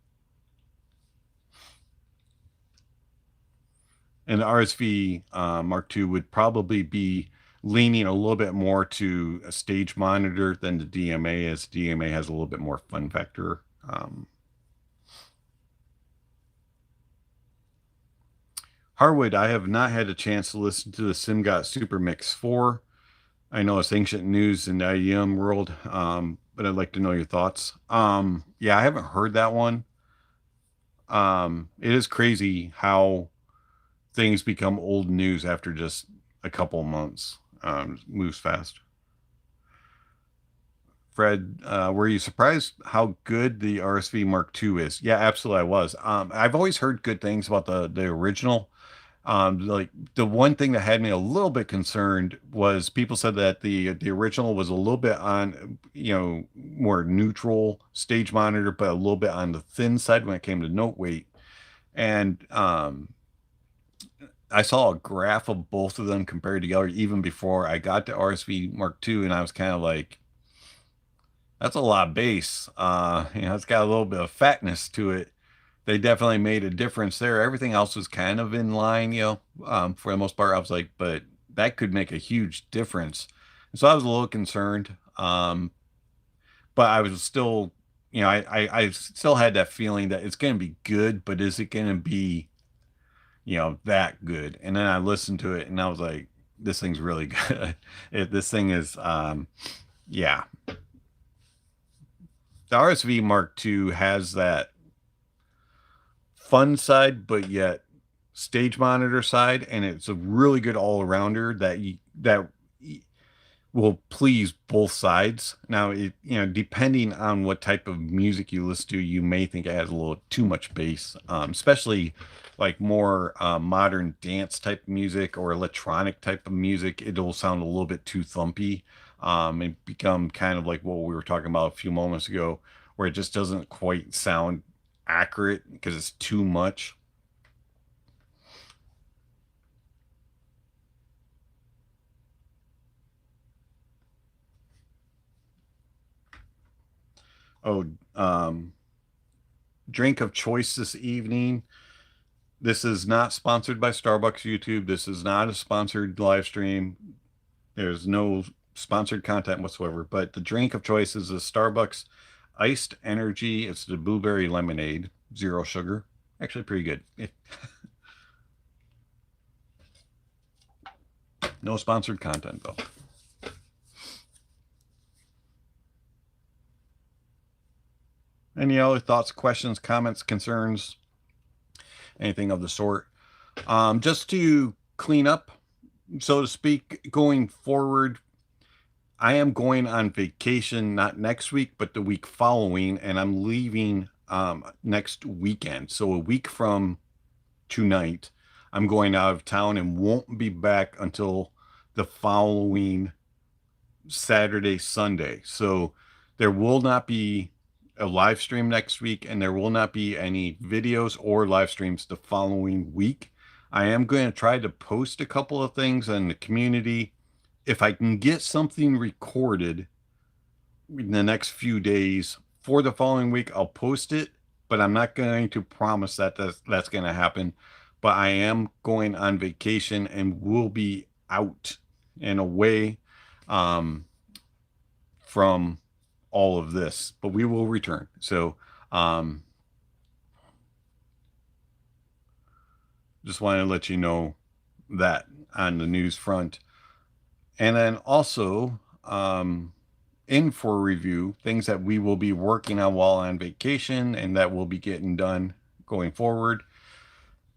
and the RSV Mark II would probably be leaning a little bit more to a stage monitor than the DMA is. DMA has a little bit more fun factor. Harwood, I have not had a chance to listen to the SimGot Super Mix 4. I know it's ancient news in the IEM world, but I'd like to know your thoughts. Yeah, I haven't heard that one. It is crazy how things become old news after just a couple months. Moves fast. Fred, were you surprised how good the RSV Mark II is? Yeah, absolutely, I was. I've always heard good things about the original. Like the one thing that had me a little bit concerned was people said that the original was a little bit on, more neutral stage monitor, but a little bit on the thin side when it came to note weight. And I saw a graph of both of them compared together even before I got to RSV Mark II, and I was kind of like, that's a lot of bass. It's got a little bit of fatness to it. They definitely made a difference there. Everything else was kind of in line, for the most part. I was like, but that could make a huge difference. And so I was a little concerned. But I was still, I still had that feeling that it's going to be good, but is it going to be, that good? And then I listened to it and I was like, this thing's really good. This thing is, yeah. The RSV Mark II has that fun side, but yet stage monitor side, and it's a really good all-arounder that will please both sides. Now, depending on what type of music you listen to, you may think it has a little too much bass, especially like more modern dance type music or electronic type of music. It'll sound a little bit too thumpy, and become kind of like what we were talking about a few moments ago, where it just doesn't quite sound accurate because it's too much. Oh, drink of choice this evening. This is not sponsored by Starbucks YouTube. This is not a sponsored live stream. There's no sponsored content whatsoever, but the drink of choice is a Starbucks iced energy. It's the blueberry lemonade, 0 sugar. Actually pretty good. No sponsored content though. Any other thoughts, questions, comments, concerns, anything of the sort? Just to clean up, so to speak, going forward, I am going on vacation, not next week, but the week following, and I'm leaving next weekend. So a week from tonight, I'm going out of town and won't be back until the following Saturday, Sunday. So there will not be a live stream next week, and there will not be any videos or live streams the following week. I am going to try to post a couple of things in the community. If I can get something recorded in the next few days for the following week, I'll post it, but I'm not going to promise that that's going to happen. But I am going on vacation and will be out and away from all of this, but we will return. So just wanted to let you know that on the news front. And then also in for review, things that we will be working on while on vacation and that will be getting done going forward.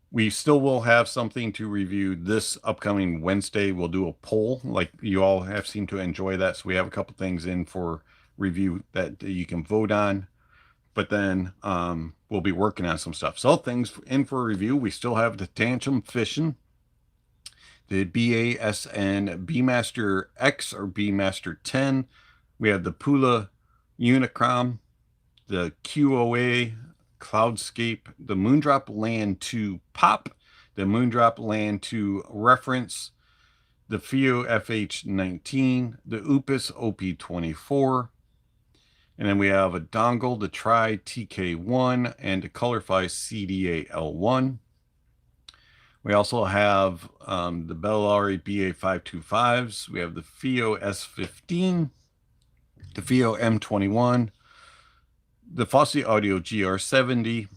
We still will have something to review this upcoming Wednesday. We'll do a poll, like you all have seemed to enjoy that. So we have a couple things in for review that you can vote on, but then we'll be working on some stuff. So things in for review, we still have the Tantrum Fission, the BASN Beemaster X or Beemaster 10. We have the Pula Unicron, the QOA Cloudscape, the Moondrop Land 2 Pop, the Moondrop Land 2 Reference, the FIO FH19, the Upus OP24, and then we have a dongle, the Tri TK1, and the Colorfy CDA L1. We also have the Bellari BA525s. We have the FIO S15, the FIO M21, the Fosse Audio GR70,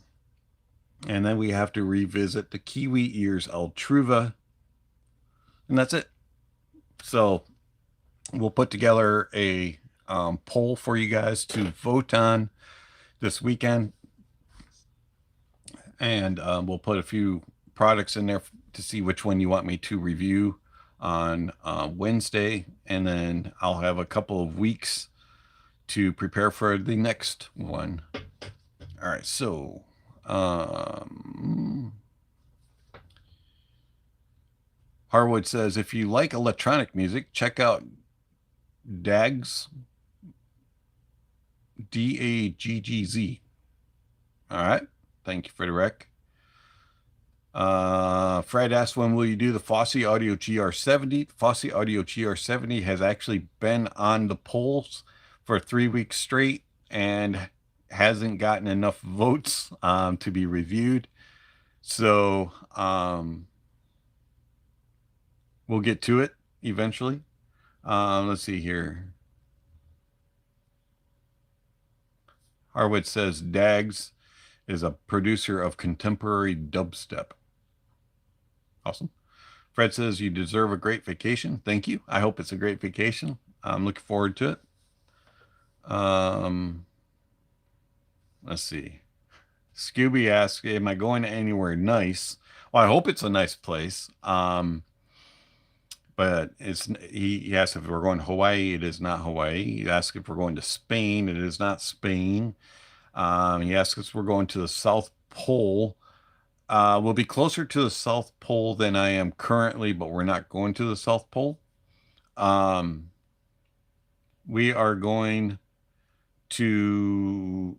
and then we have to revisit the Kiwi Ears Altruva, and that's it. So we'll put together a poll for you guys to vote on this weekend, and we'll put a few products in there to see which one you want me to review on Wednesday, and then I'll have a couple of weeks to prepare for the next one. All right, so Harwood says, if you like electronic music, check out Daggz, Daggz. All right, thank you for the rec. Fred asked, when will you do the Fosse Audio GR70? The Fosse Audio GR70 has actually been on the polls for 3 weeks straight and hasn't gotten enough votes to be reviewed. So we'll get to it eventually. Let's see here. Harwood says Daggz is a producer of contemporary dubstep. Awesome. Fred says you deserve a great vacation. Thank you. I hope it's a great vacation. I'm looking forward to it. Let's see. Scooby asks, am I going anywhere nice? Well, I hope it's a nice place. But he asked if we're going to Hawaii. It is not Hawaii. He asked if we're going to Spain. It is not Spain. He asked if we're going to the South Pole. We'll be closer to the South Pole than I am currently, but we're not going to the South Pole. We are going to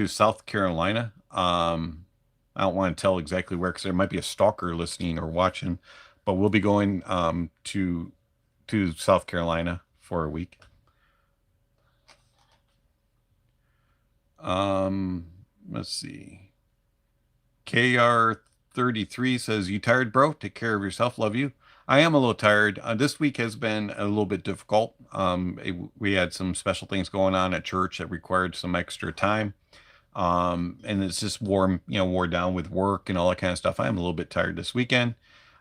South Carolina. I don't want to tell exactly where because there might be a stalker listening or watching, but we'll be going to South Carolina for a week. Let's see. KR33 says, you tired, bro? Take care of yourself. Love you. I am a little tired. This week has been a little bit difficult. We had some special things going on at church that required some extra time. And it's just wore down with work and all that kind of stuff. I am a little bit tired this weekend.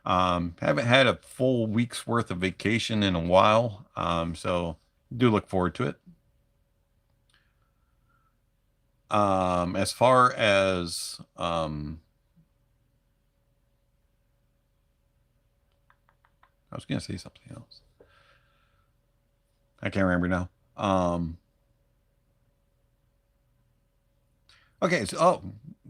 Haven't had a full week's worth of vacation in a while. So do look forward to it. As far as I was going to say something else. I can't remember now. Okay, so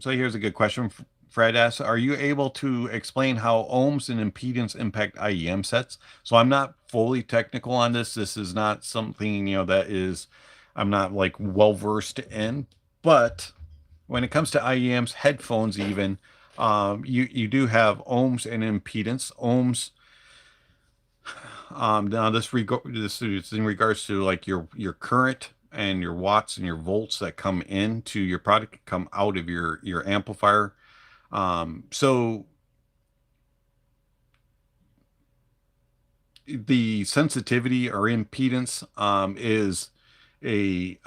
here's a good question. Fred asks, are you able to explain how ohms and impedance impact IEM sets? So I'm not fully technical on this. This is not something, that is, I'm not like well versed in, but when it comes to IEMs, headphones even, you do have ohms and impedance. Ohms, now this is in regards to like your current and your watts and your volts that come into your product, come out of your amplifier. So the sensitivity or impedance is a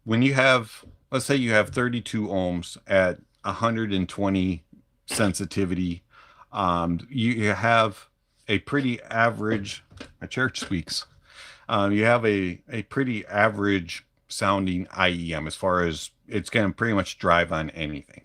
when you have, let's say you have 32 ohms at 120 sensitivity, you have a pretty average, my chair squeaks, you have a pretty average sounding IEM as far as it's going to pretty much drive on anything.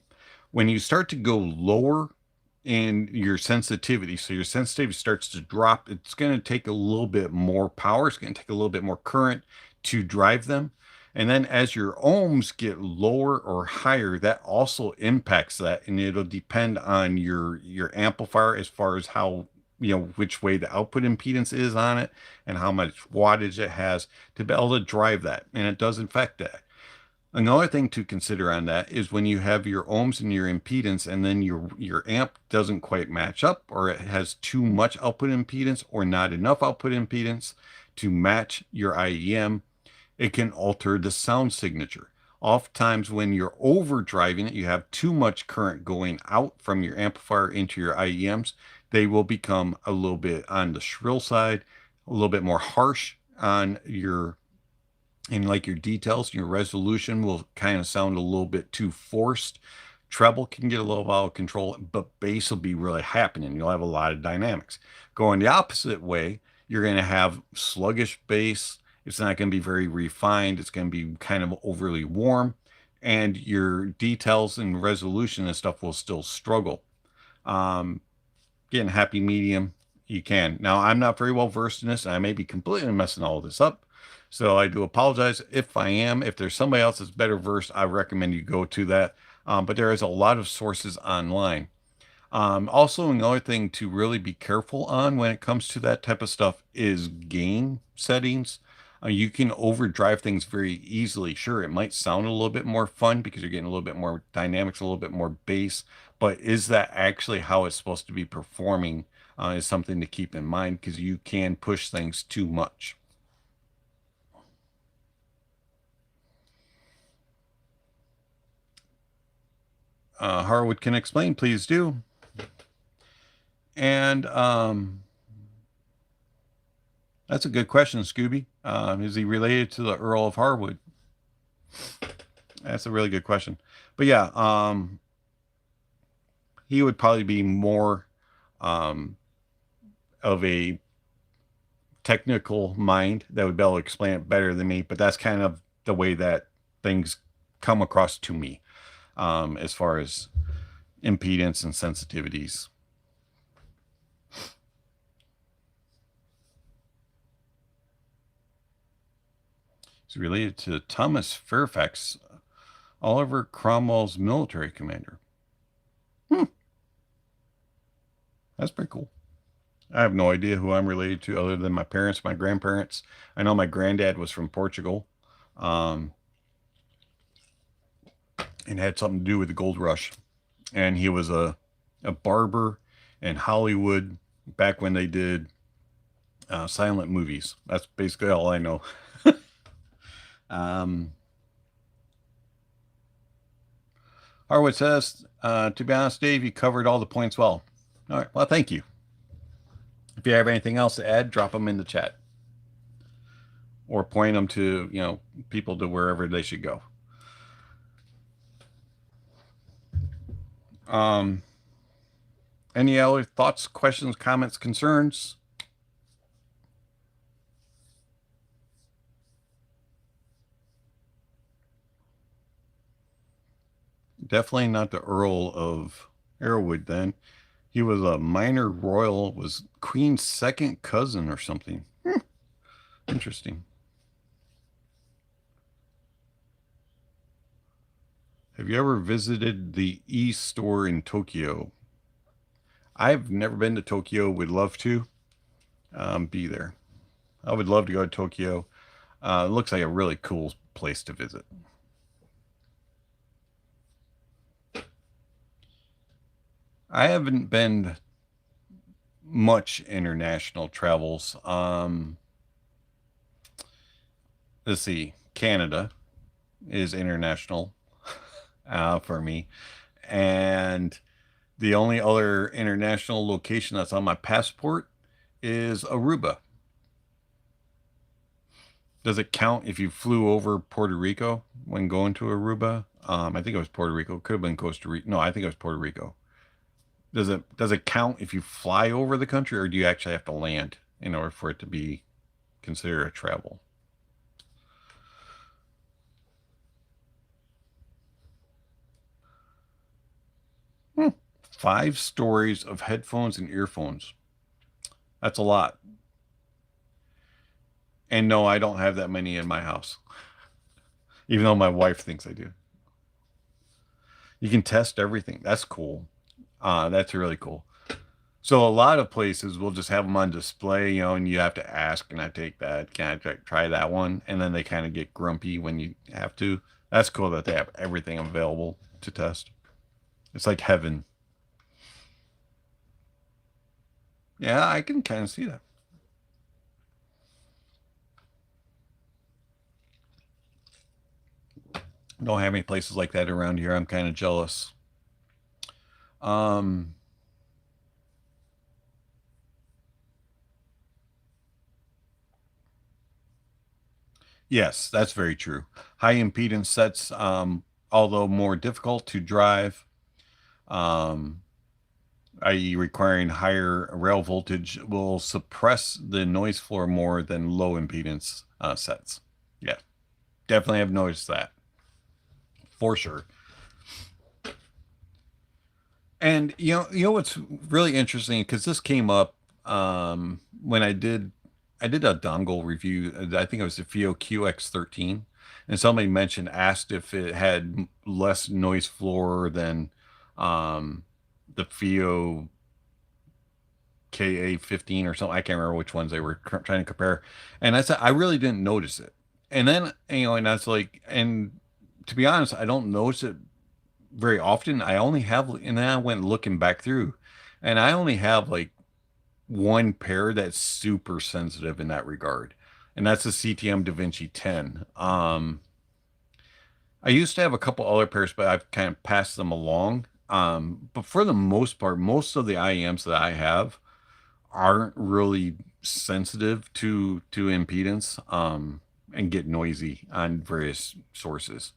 When you start to go lower in your sensitivity, so your sensitivity starts to drop, it's going to take a little bit more power, it's going to take a little bit more current to drive them. And then as your ohms get lower or higher, that also impacts that, and it'll depend on your amplifier as far as how, which way the output impedance is on it and how much wattage it has to be able to drive that. And it does affect that. Another thing to consider on that is when you have your ohms and your impedance and then your amp doesn't quite match up, or it has too much output impedance or not enough output impedance to match your IEM, it can alter the sound signature. Oftentimes when you're overdriving it, you have too much current going out from your amplifier into your IEMs, they will become a little bit on the shrill side, a little bit more harsh on your details. Your resolution will kind of sound a little bit too forced. Treble can get a little out of control, but bass will be really happening. You'll have a lot of dynamics. Going the opposite way, you're going to have sluggish bass. It's not going to be very refined. It's going to be kind of overly warm, and your details and resolution and stuff will still struggle. Getting happy medium you can. Now, I'm not very well versed in this, and I may be completely messing all of this up. So I do apologize if I am. If there's somebody else that's better versed, I recommend you go to that. But there is a lot of sources online. Also, another thing to really be careful on when it comes to that type of stuff is gain settings. You can overdrive things very easily. Sure, it might sound a little bit more fun because you're getting a little bit more dynamics, a little bit more bass, but is that actually how it's supposed to be performing is something to keep in mind because you can push things too much. Harwood can explain, please do. And that's a good question, Scooby. Is he related to the Earl of Harwood? That's a really good question. But yeah, he would probably be more of a technical mind that would be able to explain it better than me. But that's kind of the way that things come across to me as far as impedance and sensitivities. It's related to Thomas Fairfax, Oliver Cromwell's military commander. That's pretty cool. I have no idea who I'm related to other than my parents, my grandparents. I know my granddad was from Portugal and had something to do with the gold rush. And he was a barber in Hollywood back when they did silent movies. That's basically all I know. Harwood says, to be honest, Dave, you covered all the points well. All right. Well, thank you. If you have anything else to add, drop them in the chat or point them to, people to wherever they should go. Any other thoughts, questions, comments, concerns? Definitely not the Earl of Arrowood then. He was a minor royal, was Queen's second cousin or something. Interesting. Have you ever visited the e-store in Tokyo? I've never been to Tokyo. Would love to be there. I would love to go to Tokyo. It looks like a really cool place to visit. I haven't been much international travels. Let's see. Canada is international for me. And the only other international location that's on my passport is Aruba. Does it count if you flew over Puerto Rico when going to Aruba? I think it was Puerto Rico. Could have been Costa Rica. No, I think it was Puerto Rico. Does it count if you fly over the country, or do you actually have to land in order for it to be considered a travel? Hmm. 5 stories of headphones and earphones. That's a lot. And no, I don't have that many in my house, even though my wife thinks I do. You can test everything. That's cool. That's really cool. So a lot of places will just have them on display, and you have to ask, can I take that? Can I try that one? And then they kind of get grumpy when you have to. That's cool that they have everything available to test. It's like heaven. Yeah, I can kind of see that. Don't have any places like that around here. I'm kind of jealous. Yes, that's very true. High impedance sets, although more difficult to drive, i.e. requiring higher rail voltage, will suppress the noise floor more than low impedance sets. Yeah, definitely have noticed that. For sure. And you know what's really interesting, because this came up when I did a dongle review. I think it was the FIO QX13, and somebody asked if it had less noise floor than um, the FIO KA15 or something. I can't remember which ones they were trying to compare. And I said I really didn't notice it. And then and that's like, and to be honest, I don't notice it very often. I only have, and then I went looking back through, and I only have like one pair that's super sensitive in that regard, and that's the CTM DaVinci 10. I used to have a couple other pairs, but I've kind of passed them along. But for the most part, most of the IEMs that I have aren't really sensitive to impedance, and get noisy on various sources.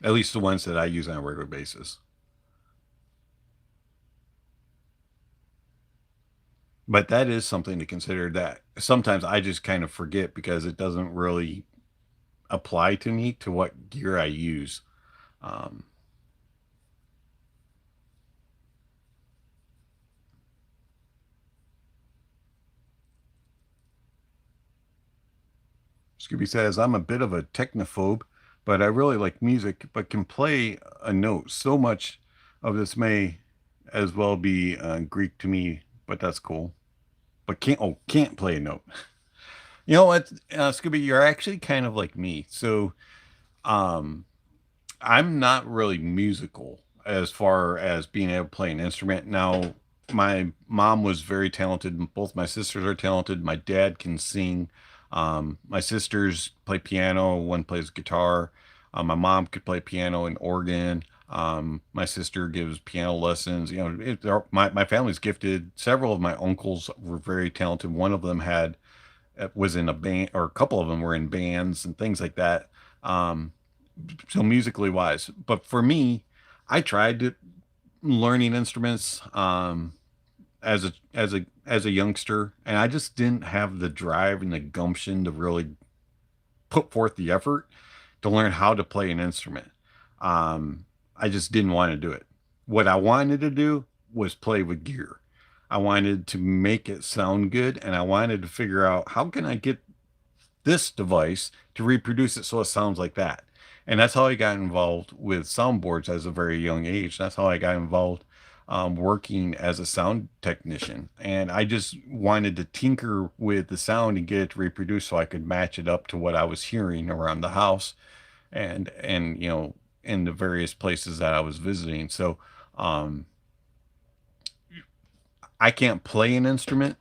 At least the ones that I use on a regular basis. But that is something to consider, that sometimes I just kind of forget because it doesn't really apply to me to what gear I use. Um, Scooby says, I'm a bit of a technophobe, but I really like music, but can play a note. So much of this may as well be Greek to me, but that's cool. But can't play a note. You know what, Scooby, you're actually kind of like me. So um, I'm not really musical as far as being able to play an instrument. Now, my mom was very talented. Both my sisters are talented. My dad can sing. My sisters play piano. One plays guitar. My mom could play piano and organ. My sister gives piano lessons. You know, my family's gifted. Several of my uncles were very talented. One of them was in a band, or a couple of them were in bands and things like that. Um, so musically wise, but for me, I tried to learning instruments as a youngster, and I just didn't have the drive and the gumption to really put forth the effort to learn how to play an instrument. I just didn't want to do it. What I wanted to do was play with gear. I wanted to make it sound good, and I wanted to figure out how can I get this device to reproduce it so it sounds like that. And that's how I got involved with soundboards as a very young age. That's how I got involved working as a sound technician. And I just wanted to tinker with the sound and get it to reproduce so I could match it up to what I was hearing around the house, and in the various places that I was visiting. So um, I can't play an instrument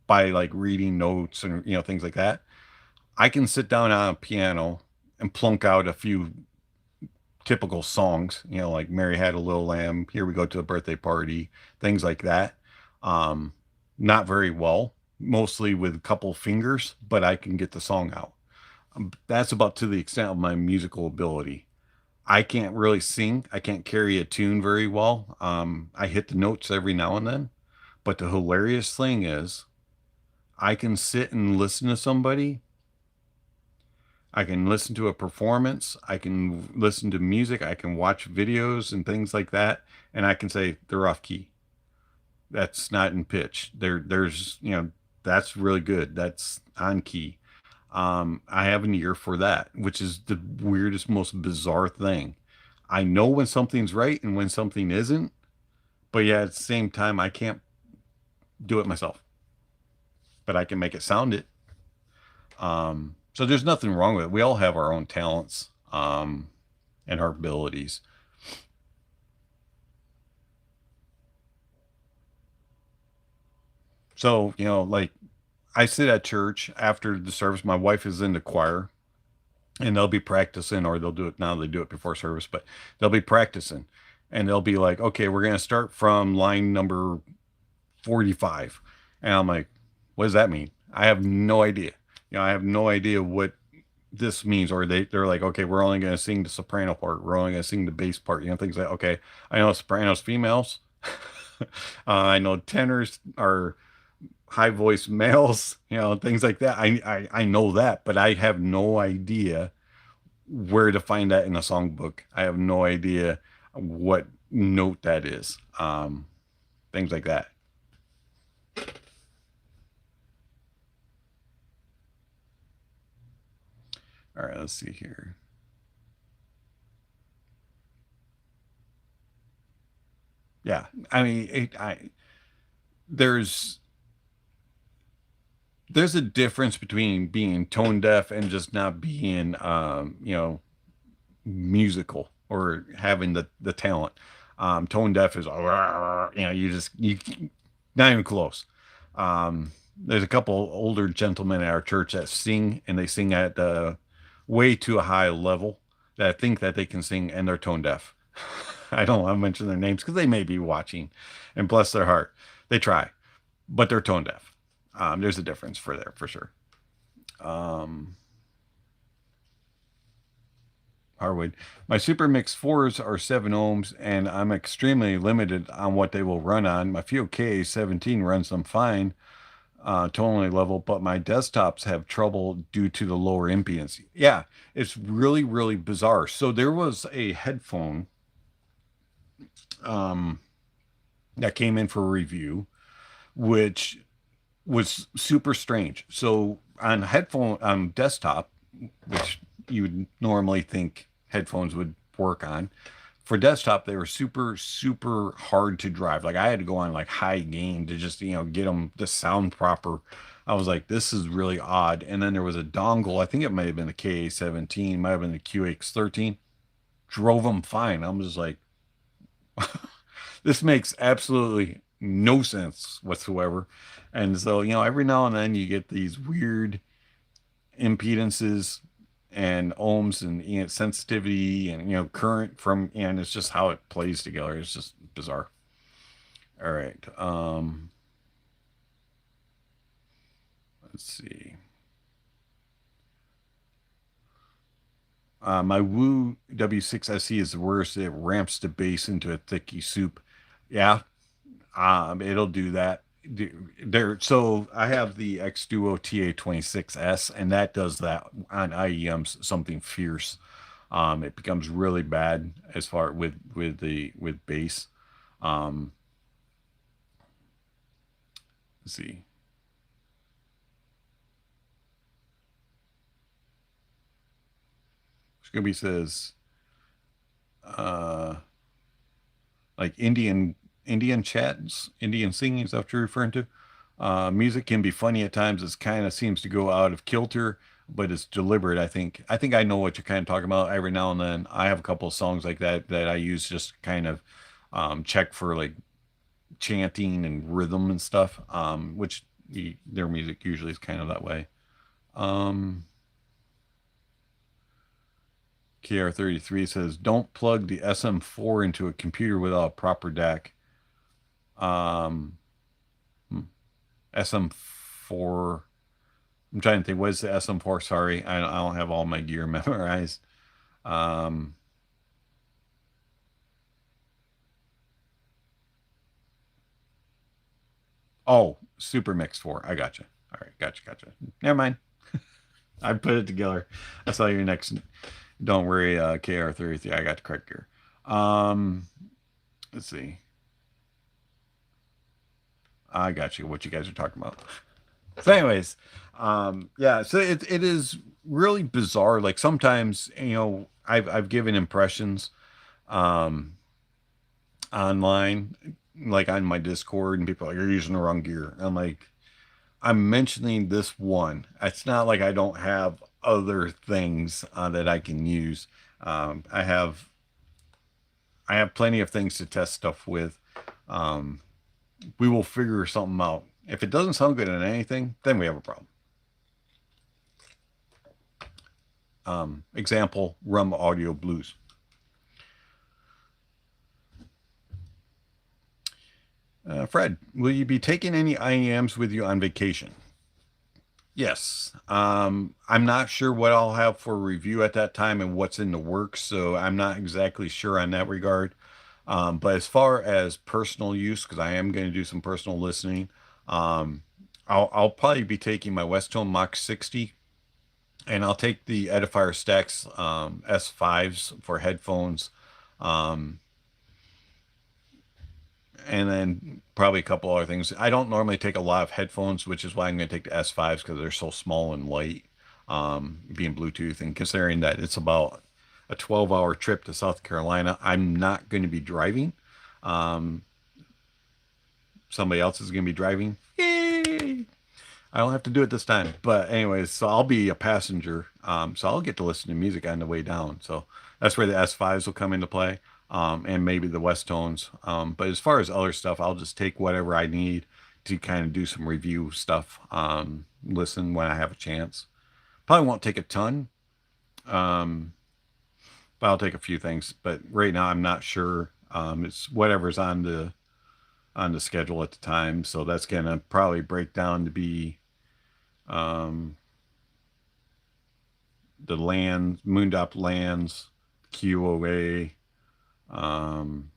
by like reading notes and things like that. I can sit down on a piano and plunk out a few typical songs, like Mary Had a Little Lamb, Here We Go to the Birthday Party, things like that. Um, Not very well, mostly with a couple fingers, but I can get the song out. That's about to the extent of my musical ability. I can't really sing. I can't carry a tune very well. I hit the notes every now and then. But the hilarious thing is, I can sit and listen to somebody. I can listen to a performance. I can listen to music. I can watch videos and things like that. And I can say they're off key. That's not in pitch. That's really good. That's on key. I have an ear for that, which is the weirdest, most bizarre thing. I know when something's right and when something isn't, but yeah, at the same time, I can't do it myself, but I can make it sound it. So there's nothing wrong with it. We all have our own talents, and our abilities. So, like I sit at church after the service. My wife is in the choir, and they'll be practicing, or they'll do it now. They do it before service, but they'll be practicing, and they'll be like, okay, we're going to start from line number 45. And I'm like, what does that mean? I have no idea. I have no idea what this means. Or they're like, okay, we're only going to sing the soprano part. We're only going to sing the bass part. Things like, okay, I know sopranos, females. I know tenors are high voice males, things like that. I know that, but I have no idea where to find that in a songbook. I have no idea what note that is. things like that. All right, let's see here. Yeah, I mean, there's there's a difference between being tone deaf and just not being, musical or having the talent. Tone deaf is, you not even close. There's a couple older gentlemen at our church that sing, and they sing at way too a high level that think that they can sing, and they're tone deaf. I don't want to mention their names because they may be watching, and bless their heart, they try, but they're tone deaf. There's a difference for there for sure. Um, Harwood, my Super Mix 4s are 7 ohms, and I'm extremely limited on what they will run on. My Field KA17 runs them fine, tonally level, but my desktops have trouble due to the lower impedance. Yeah, it's really, really bizarre. So there was a headphone um, that came in for review, which was super strange. So on headphone on desktop, which you would normally think headphones would work on, for desktop they were super super hard to drive. Like I had to go on like high gain to just get them to sound proper. I was like, this is really odd. And then there was a dongle. I think it might have been the KA17, might have been the QX13. Drove them fine. I'm just like, this makes absolutely no sense whatsoever. And so, every now and then you get these weird impedances and ohms and sensitivity and current from, and it's just how it plays together. It's just bizarre. All right. Let's see. My Woo W6SE is the worst. It ramps the bass into a thicky soup. Yeah, it'll do that. So I have the X Duo TA26S, and that does that on IEMs, something fierce. It becomes really bad as far with bass. Um, let's see. Scooby says, uh, like Indian chats, Indian singing, is that what you're referring to? Music can be funny at times. It kind of seems to go out of kilter, but it's deliberate. I think I know what you're kind of talking about. Every now and then, I have a couple of songs like that I use just kind of check for like chanting and rhythm and stuff. Which their music usually is kind of that way. Um, KR33 says, "Don't plug the SM4 into a computer without a proper DAC." Um, hmm. SM4. I'm trying to think. What is the SM4? Sorry, I don't have all my gear memorized. Um, oh, Super Mix 4. I gotcha. All right, gotcha. Never mind. I put it together. I saw your next. Don't worry, KR33. I got the correct gear. Um, let's see. I got you. What you guys are talking about. So, anyways, yeah. So it is really bizarre. Like sometimes, I've given impressions, um, online, like on my Discord, and people are like, "You're using the wrong gear." I'm like, I'm mentioning this one. It's not like I don't have other things that I can use. I have plenty of things to test stuff with. Um, we will figure something out. If it doesn't sound good in anything, then we have a problem. Example, Rum Audio Blues. Fred, will you be taking any IEMs with you on vacation? Yes. I'm not sure what I'll have for review at that time and what's in the works, so I'm not exactly sure on that regard. But as far as personal use, because I am going to do some personal listening, um, I'll probably be taking my Westone Mach 60, and I'll take the Edifier Stax S5s for headphones. Um, and then probably a couple other things. I don't normally take a lot of headphones, which is why I'm going to take the S5s because they're so small and light, being Bluetooth, and considering that it's about a 12-hour trip to South Carolina, I'm not going to be driving. Um, Somebody else is going to be driving. Yay! I don't have to do it this time. But anyways, so I'll be a passenger. So I'll get to listen to music on the way down. So that's where the S5s will come into play, and maybe the West Tones. But as far as other stuff, I'll just take whatever I need to kind of do some review stuff. Listen when I have a chance. Probably won't take a ton, um, but I'll take a few things. But right now, I'm not sure. It's whatever's on the schedule at the time. So that's gonna probably break down to be um, the land, Moondop lands, QOA, um,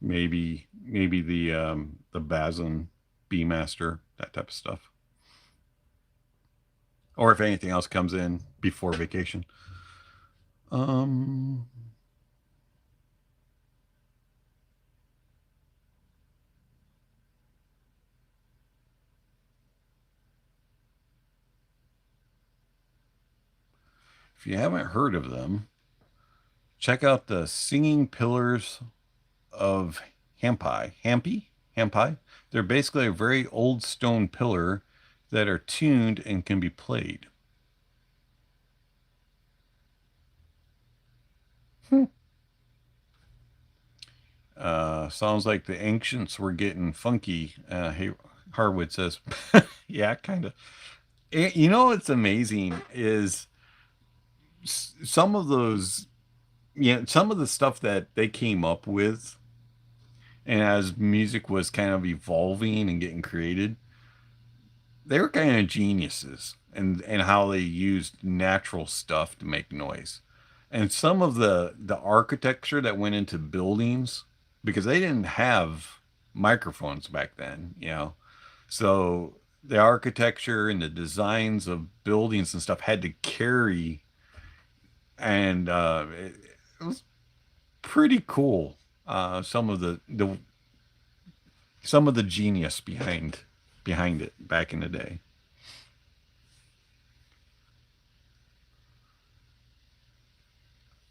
maybe the Bazin B Master, that type of stuff. Or if anything else comes in before vacation. Um, if you haven't heard of them, check out the Singing Pillars of Hampi. They're basically a very old stone pillar that are tuned and can be played. Sounds like the ancients were getting funky. Hey, Harwood says, yeah, kind of. You know what's amazing is some of those, yeah, some of the stuff that they came up with, and as music was kind of evolving and getting created, they were kind of geniuses and how they used natural stuff to make noise. And some of the architecture that went into buildings, because they didn't have microphones back then, you know. So the architecture and the designs of buildings and stuff had to carry, and it was pretty cool. Some of the genius behind it back in the day.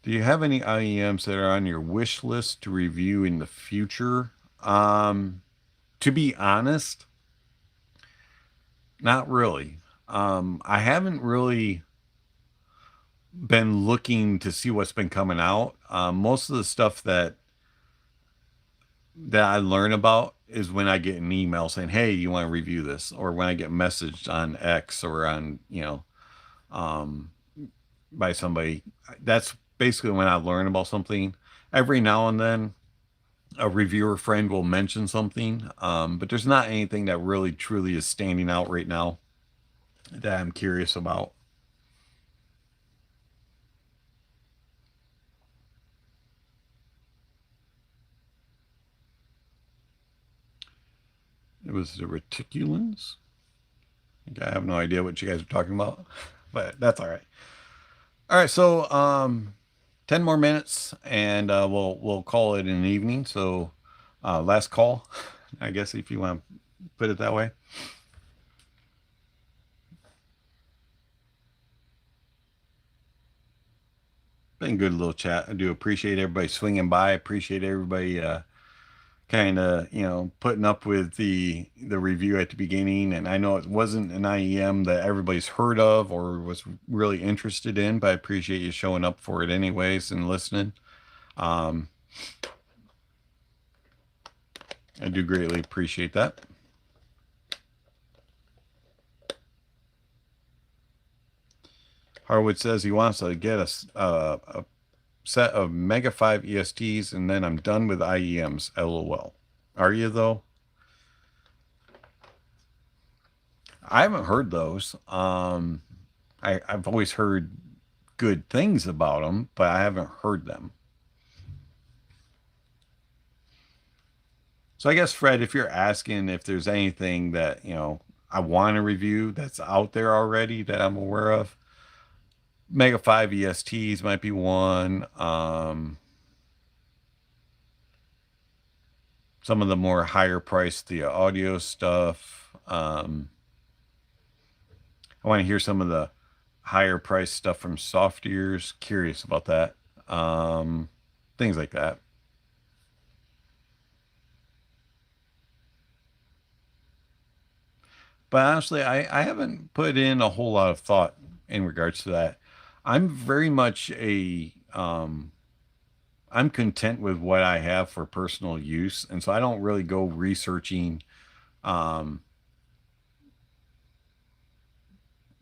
Do you have any IEMs that are on your wish list to review in the future? To be honest, not really. I haven't really been looking to see what's been coming out. Most of the stuff that I learn about is when I get an email saying, "Hey, you want to review this?" or when I get messaged on X or on, um, by somebody. That's basically when I learn about something. Every now and then, a reviewer friend will mention something, but there's not anything that really truly is standing out right now that I'm curious about. It was the reticulans. I have no idea what you guys are talking about, but that's all right. All right, so 10 more minutes and we'll call it an evening. So last call, I guess, if you want to put it that way. Been good little chat. I do appreciate everybody swinging by. Appreciate everybody kind of, putting up with the review at the beginning. And I know it wasn't an IEM that everybody's heard of or was really interested in, but I appreciate you showing up for it anyways and listening. Um, I do greatly appreciate that. Harwood says he wants to get a set of Mega 5 ESTs and then I'm done with IEMs. LOL. Are you though? I haven't heard those. I've always heard good things about them, but I haven't heard them. So I guess, Fred, if you're asking if there's anything that, I want to review that's out there already that I'm aware of, Mega 5 ESTs might be one. Some of the more higher priced the audio stuff. I want to hear some of the higher priced stuff from Soft Ears. Curious about that. Things like that. But honestly, I haven't put in a whole lot of thought in regards to that. I'm very much I'm content with what I have for personal use, and so I don't really go researching um,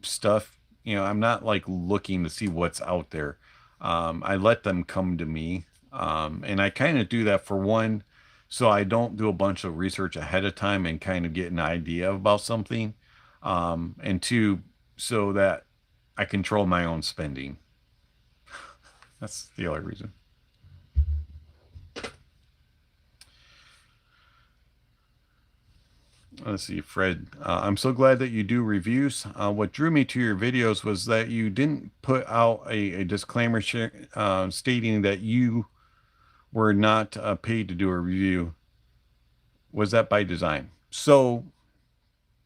stuff. I'm not like looking to see what's out there. I let them come to me, and I kind of do that for one, so I don't do a bunch of research ahead of time and kind of get an idea about something, and two, so that I control my own spending. That's the only reason. Let's see, Fred. I'm so glad that you do reviews. What drew me to your videos was that you didn't put out a disclaimer stating that you were not paid to do a review. Was that by design? So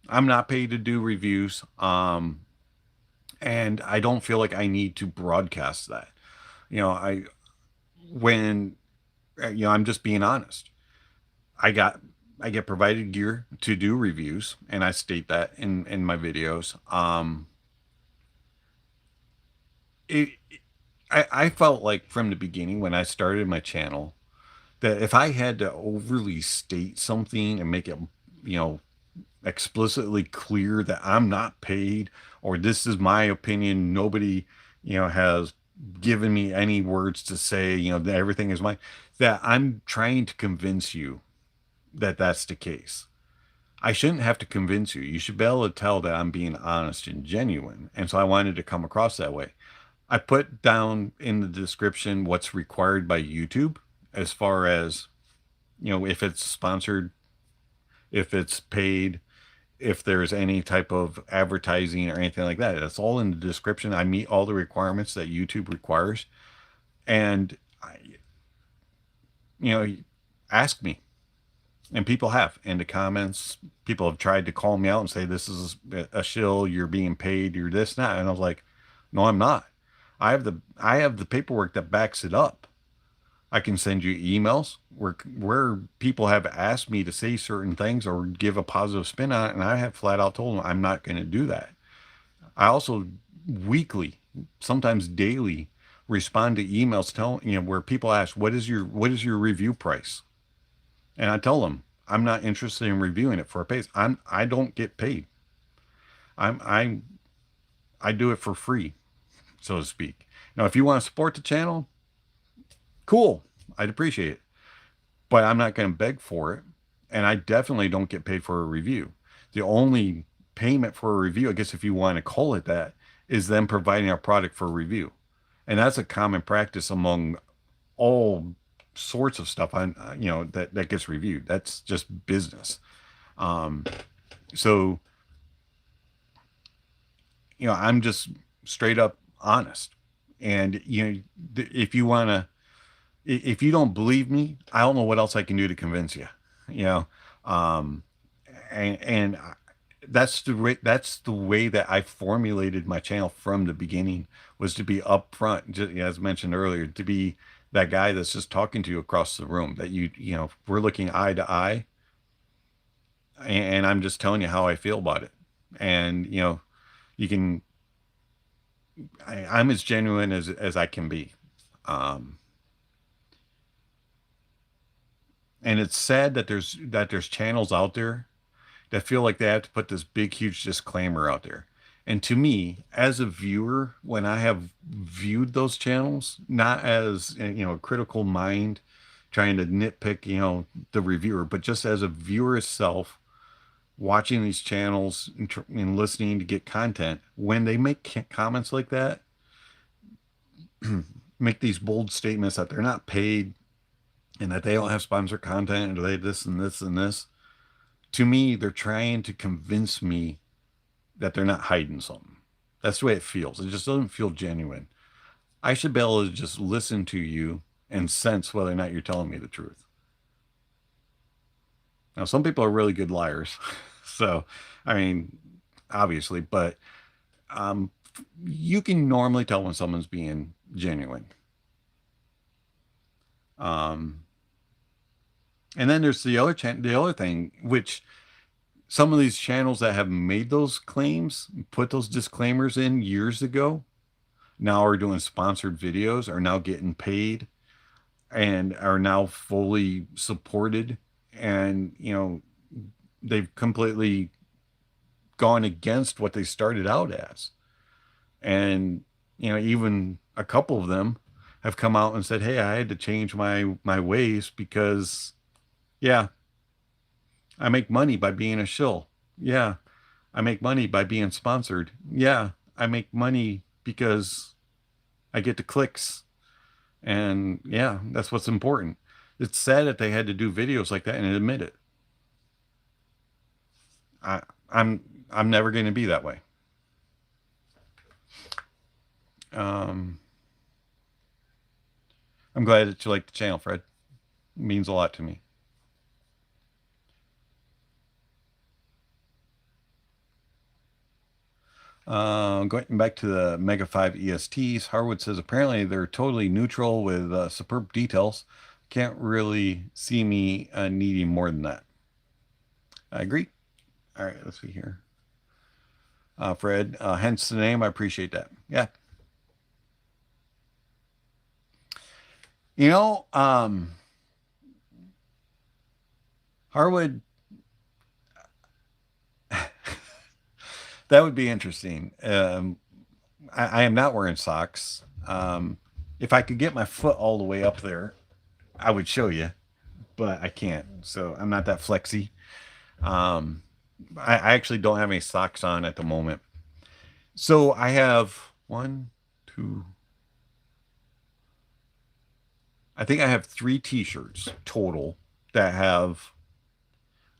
I'm not paid to do reviews, and I don't feel like I need to broadcast that. I when I'm just being honest. I got I get provided gear to do reviews, and I state that in my videos. It, I felt like from the beginning when I started my channel that if I had to overly state something and make it, you know, explicitly clear that I'm not paid or this is my opinion, nobody, has given me any words to say, that everything is mine, that I'm trying to convince you that that's the case. I shouldn't have to convince you. You should be able to tell that I'm being honest and genuine. And so I wanted to come across that way. I put down in the description what's required by YouTube as far as, if it's sponsored, if it's paid, if there's any type of advertising or anything like that. That's all in the description. I meet all the requirements that YouTube requires. And, ask me. And people have in the comments, people have tried to call me out and say, this is a shill, you're being paid, you're this, and that. And I was like, no, I'm not. I have the paperwork that backs it up. I can send you emails where people have asked me to say certain things or give a positive spin on it, and I have flat out told them I'm not going to do that. I also weekly, sometimes daily, respond to emails telling where people ask, what is your review price? And I tell them I'm not interested in reviewing it for a pay. I don't get paid. I do it for free, so to speak. Now, if you want to support the channel, cool. I'd appreciate it. But I'm not going to beg for it. And I definitely don't get paid for a review. The only payment for a review, I guess if you want to call it that, is them providing our product for review. And that's a common practice among all sorts of stuff that gets reviewed. That's just business. So I'm just straight up honest. And if you want to, if you don't believe me, I don't know what else I can do to convince you. you know um and that's the way that I formulated my channel from the beginning, was to be upfront, just as mentioned earlier, to be that guy that's just talking to you across the room, that we're looking eye to eye, and I'm just telling you how I feel about it. And you can I'm as genuine as I can be. um and it's sad that there's channels out there that feel like they have to put this big, huge disclaimer out there. And to me, as a viewer, when I have viewed those channels, not as a critical mind trying to nitpick, the reviewer, but just as a viewer itself, watching these channels and listening to get content, when they make comments like that, make these bold statements that they're not paid and that they don't have sponsored content or they this and this and this, to me, they're trying to convince me that they're not hiding something. That's the way it feels. It just doesn't feel genuine. I should be able to just listen to you and sense whether or not you're telling me the truth. Now, some people are really good liars. So, I mean, obviously, but um, you can normally tell when someone's being genuine. Um, and then there's the other thing, which some of these channels that have made those claims, put those disclaimers in years ago, now are doing sponsored videos, are now getting paid, and are now fully supported. And, they've completely gone against what they started out as. And, even a couple of them have come out and said, hey, I had to change my ways because, yeah, I make money by being a shill. Yeah, I make money by being sponsored. Yeah, I make money because I get the clicks. And yeah, that's what's important. It's sad that they had to do videos like that and admit it. I, I'm I'm never going to be that way. Um, I'm glad that you like the channel, Fred. It means a lot to me. Going back to the Mega 5 ESTs, Harwood says apparently they're totally neutral with superb details. Can't really see me needing more than that. I agree. All right, let's see here. Fred, hence the name. I appreciate that. Yeah. You know, Harwood, that would be interesting. I am not wearing socks. If I could get my foot all the way up there, I would show you, but I can't. So I'm not that flexy. I actually don't have any socks on at the moment. So I have one, two, I think I have 3 t-shirts total that have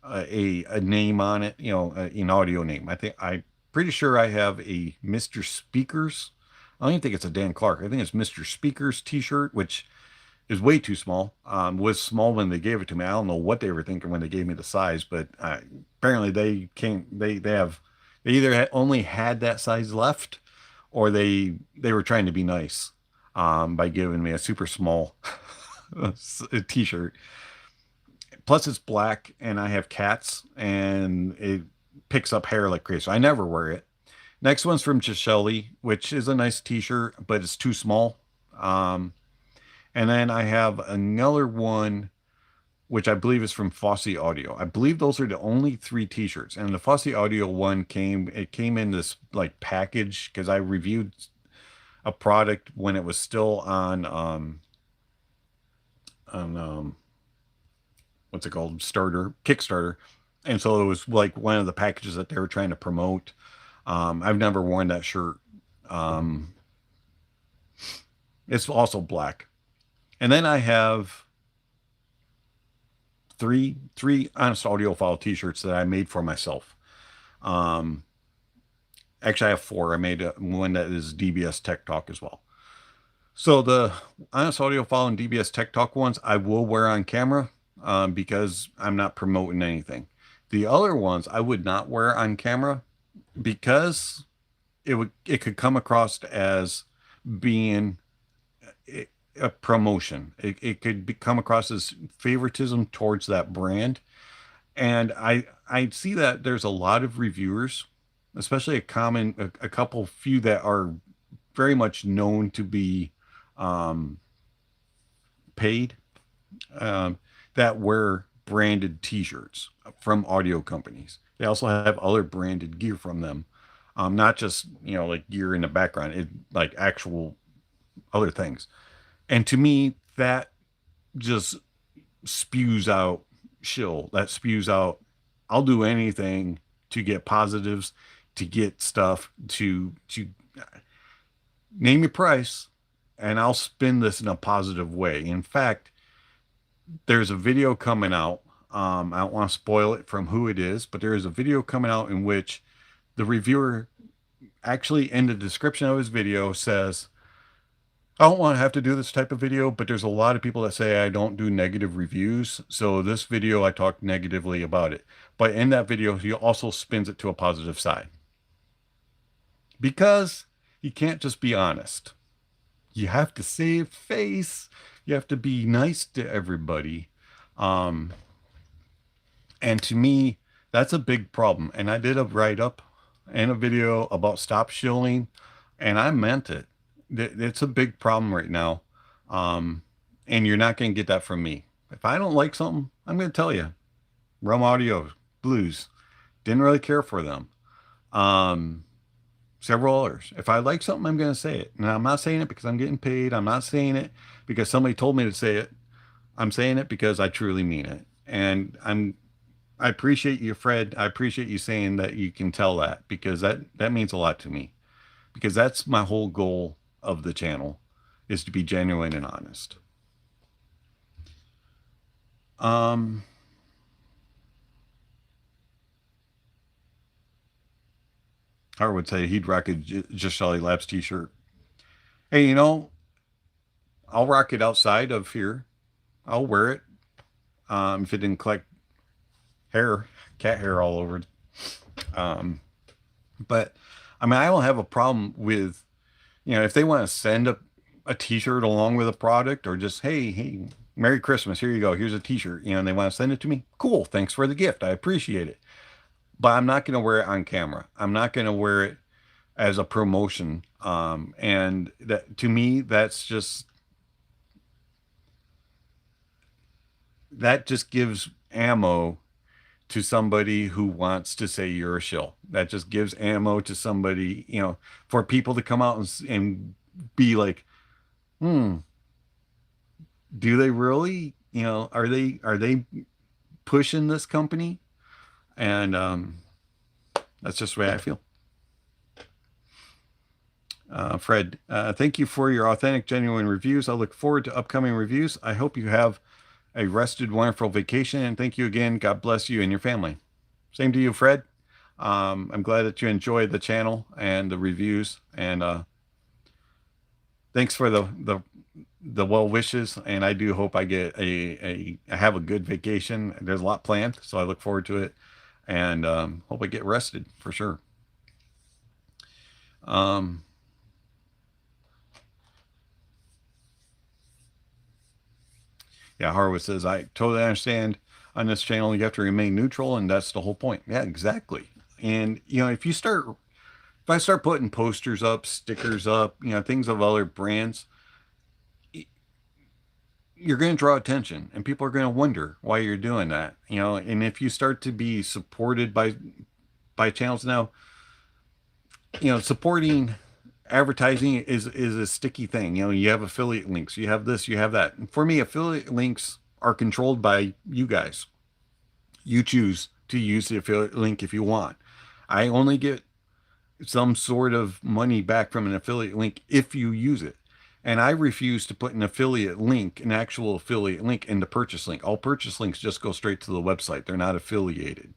a name on it, an audio name. I'm pretty sure I have a Mr. Speakers. I don't even think it's a Dan Clark. I think it's Mr. Speakers t-shirt, which is way too small. Was small when they gave it to me. I don't know what they were thinking when they gave me the size, but apparently they either only had that size left, or they were trying to be nice by giving me a super small t-shirt. Plus it's black and I have cats and it picks up hair like crazy. So I never wear it. Next one's from Chishelli, which is a nice t-shirt, but it's too small. And then I have another one, which I believe is from Fosse Audio. I believe those are the only 3 t-shirts. And the Fosse Audio one came in this like package because I reviewed a product when it was still on what's it called? Kickstarter. And so it was like one of the packages that they were trying to promote. I've never worn that shirt. It's also black. And then I have three Honest Audiophile t-shirts that I made for myself. Actually, I have 4. I made one that is DBS Tech Talk as well. So the Honest Audiophile and DBS Tech Talk ones I will wear on camera because I'm not promoting anything. The other ones I would not wear on camera because it could come across as being a promotion. It could come across as favoritism towards that brand. And I see that there's a lot of reviewers, especially a couple few that are very much known to be paid, that wear branded t-shirts from audio companies. They also have other branded gear from them. Not just, like gear in the background, like actual other things. And to me, that just spews out shill. That spews out, I'll do anything to get positives, to get stuff, to name your price, and I'll spin this in a positive way. In fact, there's a video coming out. I don't want to spoil it from who it is, but there is a video coming out in which the reviewer actually in the description of his video says, I don't want to have to do this type of video, but there's a lot of people that say I don't do negative reviews. So this video, I talk negatively about it. But in that video, he also spins it to a positive side. Because you can't just be honest. You have to save face. You have to be nice to everybody. And to me, that's a big problem. And I did a write-up and a video about stop shilling, and I meant it. It's a big problem right now. And you're not going to get that from me. If I don't like something, I'm going to tell you. Rum Audio, Blues, didn't really care for them. Several others. If I like something, I'm going to say it. And I'm not saying it because I'm getting paid. I'm not saying it because somebody told me to say it. I'm saying it because I truly mean it. And I appreciate you, Fred. I appreciate you saying that you can tell that, because that means a lot to me. Because that's my whole goal of the channel, is to be genuine and honest. Howard would say he'd rock a Just Shelly Labs t-shirt. Hey, you know, I'll rock it outside of here. I'll wear it. If it didn't collect hair, cat hair all over it. But I mean, I don't have a problem with, you know, if they want to send a t-shirt along with a product, or just, hey, Merry Christmas, here you go, here's a t-shirt, you know, and they want to send it to me, cool, thanks for the gift, I appreciate it. But I'm not going to wear it on camera. I'm not going to wear it as a promotion. And that, to me, that just gives ammo to somebody who wants to say you're a shill. That just gives ammo to somebody, you know, for people to come out and be like, do they really, you know, are they pushing this company? And that's just the way I feel. Fred, thank you for your authentic, genuine reviews. I look forward to upcoming reviews. I hope you have a rested, wonderful vacation, and thank you again. God bless you and your family. Same to you, Fred. I'm glad that you enjoyed the channel and the reviews, and thanks for the well wishes. And I do hope I get I have a good vacation. There's a lot planned, so I look forward to it, and hope I get rested for sure. Yeah, Harwood says, I totally understand. On this channel, you have to remain neutral, and that's the whole point. Yeah, exactly. And, you know, if I start putting posters up, stickers up, you know, things of other brands, you're going to draw attention, and people are going to wonder why you're doing that, you know. And if you start to be supported by channels now, you know, supporting advertising is a sticky thing. You know, you have affiliate links, you have this, you have that. And for me, affiliate links are controlled by you guys. You choose to use the affiliate link if you want. I only get some sort of money back from an affiliate link if you use it. And I refuse to put an affiliate link, an actual affiliate link, in the purchase link. All purchase links just go straight to the website. They're not affiliated.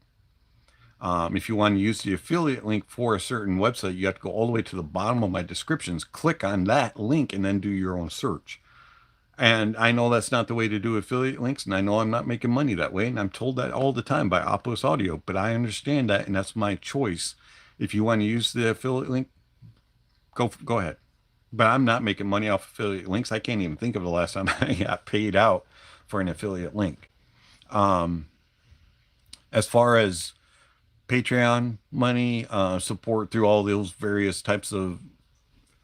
If you want to use the affiliate link for a certain website, you have to go all the way to the bottom of my descriptions, click on that link, and then do your own search. And I know that's not the way to do affiliate links, and I know I'm not making money that way, and I'm told that all the time by Opus Audio, but I understand that, and that's my choice. If you want to use the affiliate link, go ahead. But I'm not making money off affiliate links. I can't even think of the last time I got paid out for an affiliate link. As far as Patreon money, support through all those various types of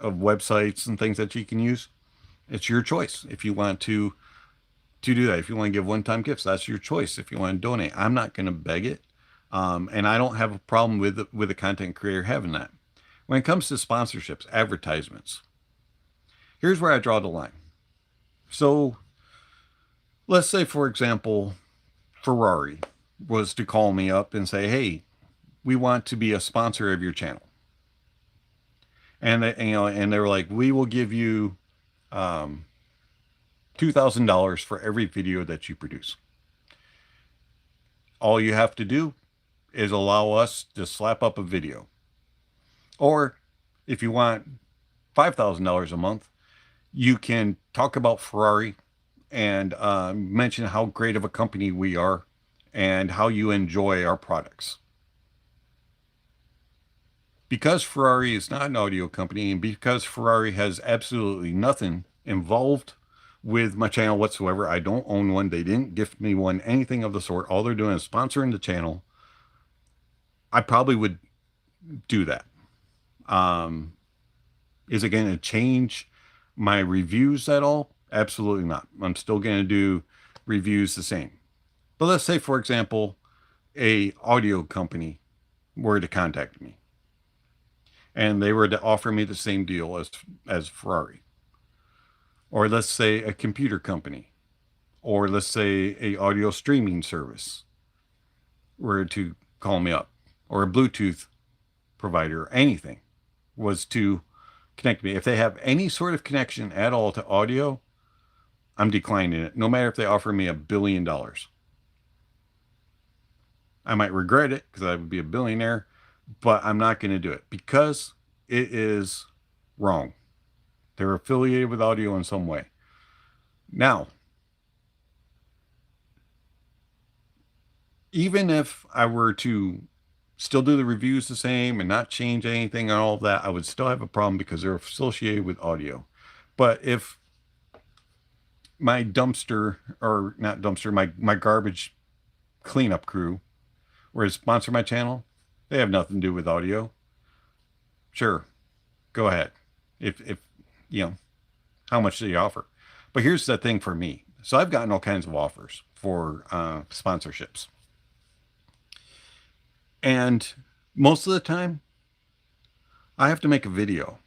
websites and things that you can use, it's your choice. If you want to do that, if you want to give one-time gifts, that's your choice. If you want to donate, I'm not going to beg it. And I don't have a problem with a content creator having that. When it comes to sponsorships, advertisements, here's where I draw the line. So let's say, for example, Ferrari was to call me up and say, hey, we want to be a sponsor of your channel. And they were like, we will give you $2,000 for every video that you produce. All you have to do is allow us to slap up a video. Or if you want $5,000 a month, you can talk about Ferrari and mention how great of a company we are and how you enjoy our products. Because Ferrari is not an audio company, and because Ferrari has absolutely nothing involved with my channel whatsoever, I don't own one. They didn't gift me one, anything of the sort. All they're doing is sponsoring the channel. I probably would do that. Is it going to change my reviews at all? Absolutely not. I'm still going to do reviews the same. But let's say, for example, a audio company were to contact me and they were to offer me the same deal as Ferrari. Or let's say a computer company, or let's say a audio streaming service were to call me up, or a Bluetooth provider, or anything was to connect me. If they have any sort of connection at all to audio, I'm declining it, no matter if they offer me $1 billion. I might regret it because I would be a billionaire, but I'm not going to do it because it is wrong. They're affiliated with audio in some way. Now, even if I were to still do the reviews the same and not change anything and all of that, I would still have a problem because they're associated with audio. But if my dumpster, or not dumpster, my garbage cleanup crew were to sponsor my channel, they have nothing to do with audio. Sure, go ahead. If you know, how much do you offer? But here's the thing for me. So I've gotten all kinds of offers for sponsorships. And most of the time, I have to make a video.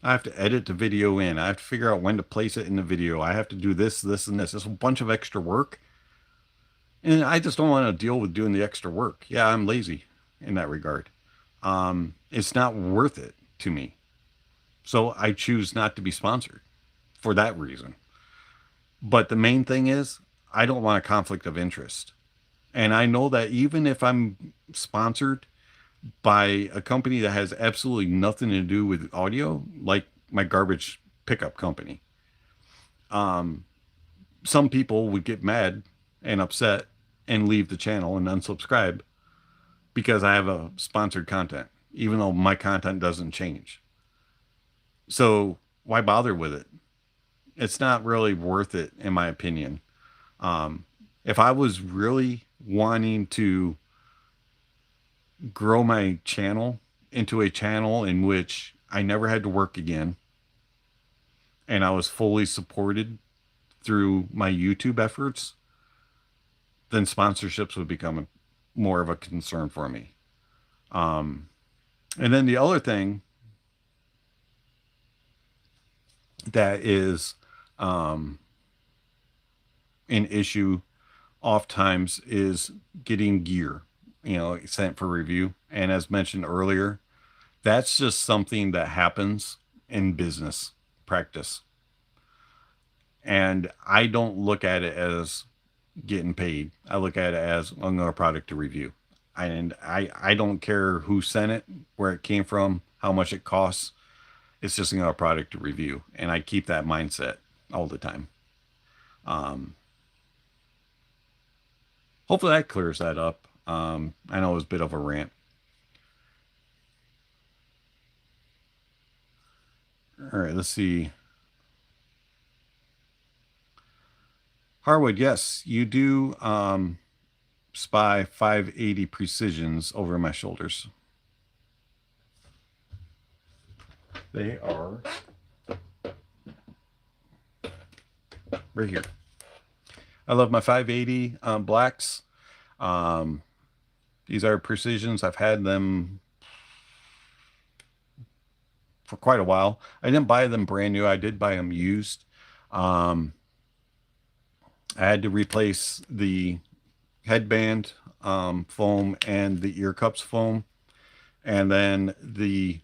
I have to edit the video in. I have to figure out when to place it in the video. I have to do this, this, and this. It's a bunch of extra work. And I just don't want to deal with doing the extra work. Yeah, I'm lazy in that regard. It's not worth it to me. So I choose not to be sponsored for that reason. But the main thing is, I don't want a conflict of interest. And I know that even if I'm sponsored by a company that has absolutely nothing to do with audio, like my garbage pickup company, some people would get mad and upset and leave the channel and unsubscribe because I have a sponsored content, even though my content doesn't change. So why bother with it? It's not really worth it, in my opinion. If I was really wanting to grow my channel into a channel in which I never had to work again, and I was fully supported through my YouTube efforts, then sponsorships would become more of a concern for me. And then the other thing that is an issue oftentimes is getting gear, sent for review. And as mentioned earlier, that's just something that happens in business practice. And I don't look at it as getting paid. I look at it as another product to review. And I don't care who sent it, where it came from, how much it costs. It's just another product to review. And I keep that mindset all the time. Hopefully that clears that up. I know it was a bit of a rant. All right, let's see. Harwood, yes, you do spy 580 precisions over my shoulders. They are right here. I love my 580 blacks. These are precisions. I've had them for quite a while. I didn't buy them brand new. I did buy them used. I had to replace the headband foam and the ear cups foam. And then the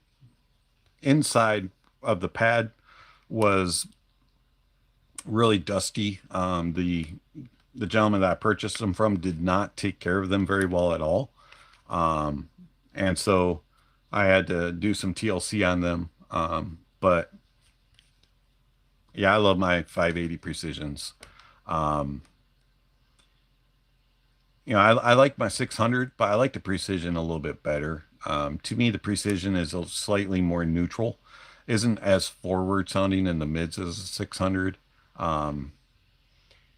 inside of the pad was really dusty. The gentleman that I purchased them from did not take care of them very well at all. And so I had to do some TLC on them. But yeah, I love my 580 Precisions. Um, I like my 600, but I like the Precision a little bit better. To me, the Precision is a slightly more neutral, isn't as forward sounding in the mids as a 600. Um,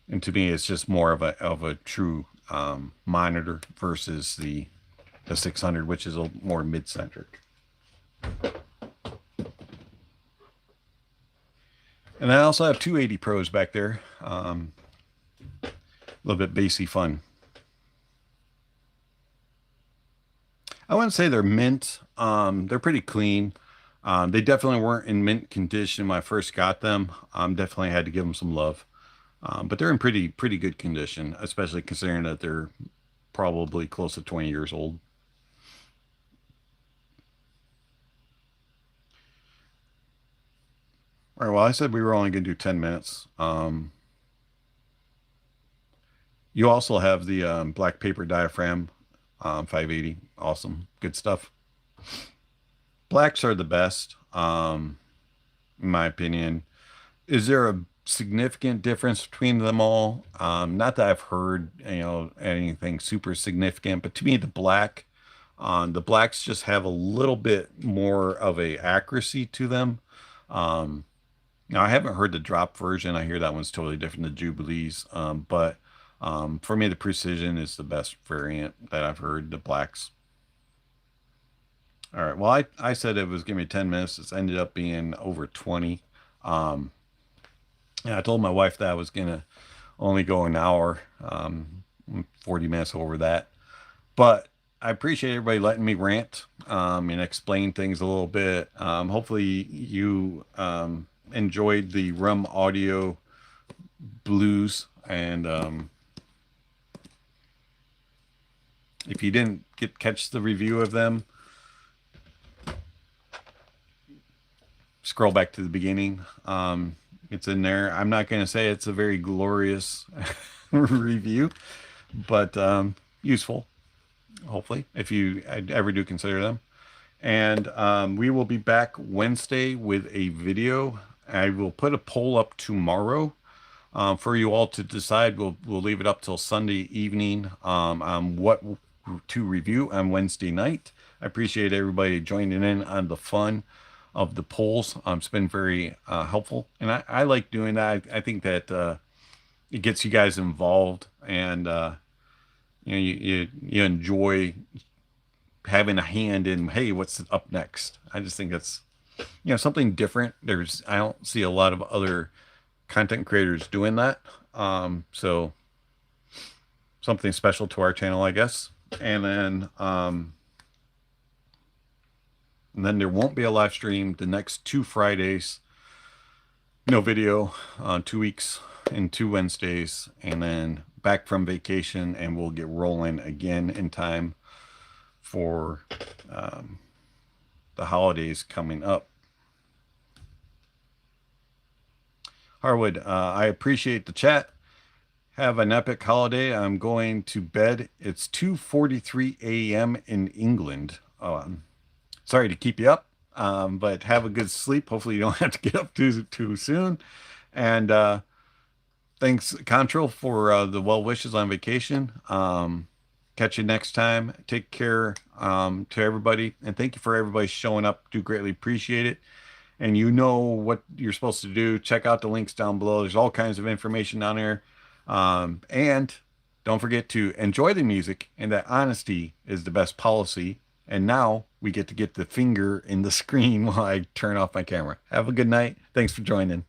and to me, it's just more of a true monitor versus the 600, which is a more mid-centric. And I also have 280 Pros back there. A little bit bassy fun. I wouldn't say they're mint. They're pretty clean. They definitely weren't in mint condition when I first got them. Definitely had to give them some love. But they're in pretty good condition, especially considering that they're probably close to 20 years old. All right, well, I said we were only going to do 10 minutes. You also have the black paper diaphragm 580. Awesome. Good stuff. Blacks are the best, in my opinion. Is there a significant difference between them all? Not that I've heard, anything super significant, but to me, the blacks just have a little bit more of a accuracy to them. Um, Now, I haven't heard the drop version. I hear that one's totally different than Jubilees. But for me, the Precision is the best variant that I've heard, the blacks. All right. Well, I said it was going to be 10 minutes. It's ended up being over 20. Um, and I told my wife that I was going to only go an hour, 40 minutes over that. But I appreciate everybody letting me rant and explain things a little bit. Hopefully you enjoyed the Rum Audio Blues. And if you didn't catch the review of them, scroll back to the beginning. It's in there. I'm not going to say it's a very glorious review, but useful, hopefully, if you ever do consider them. And we will be back Wednesday with a video. I will put a poll up tomorrow for you all to decide. We'll leave it up till Sunday evening on what to review on Wednesday night. I appreciate everybody joining in on the fun of the polls. It's been very helpful, and I like doing that. I think that it gets you guys involved, and you enjoy having a hand in, hey, what's up next. I just think it's something different. I don't see a lot of other content creators doing that, so something special to our channel, I guess. And then there won't be a live stream the next 2 Fridays. No video, 2 weeks and 2 Wednesdays, and then back from vacation, and we'll get rolling again in time for the holidays coming up. Harwood, I appreciate the chat. Have an epic holiday. I'm going to bed. It's 2:43 a.m. in England. Sorry to keep you up, but have a good sleep. Hopefully you don't have to get up too soon. And thanks, Contral, for the well wishes on vacation. Catch you next time. Take care to everybody. And thank you for everybody showing up. Do greatly appreciate it. And you know what you're supposed to do. Check out the links down below. There's all kinds of information down there. And don't forget to enjoy the music, and that honesty is the best policy. And now we get to get the finger in the screen while I turn off my camera. Have a good night. Thanks for joining.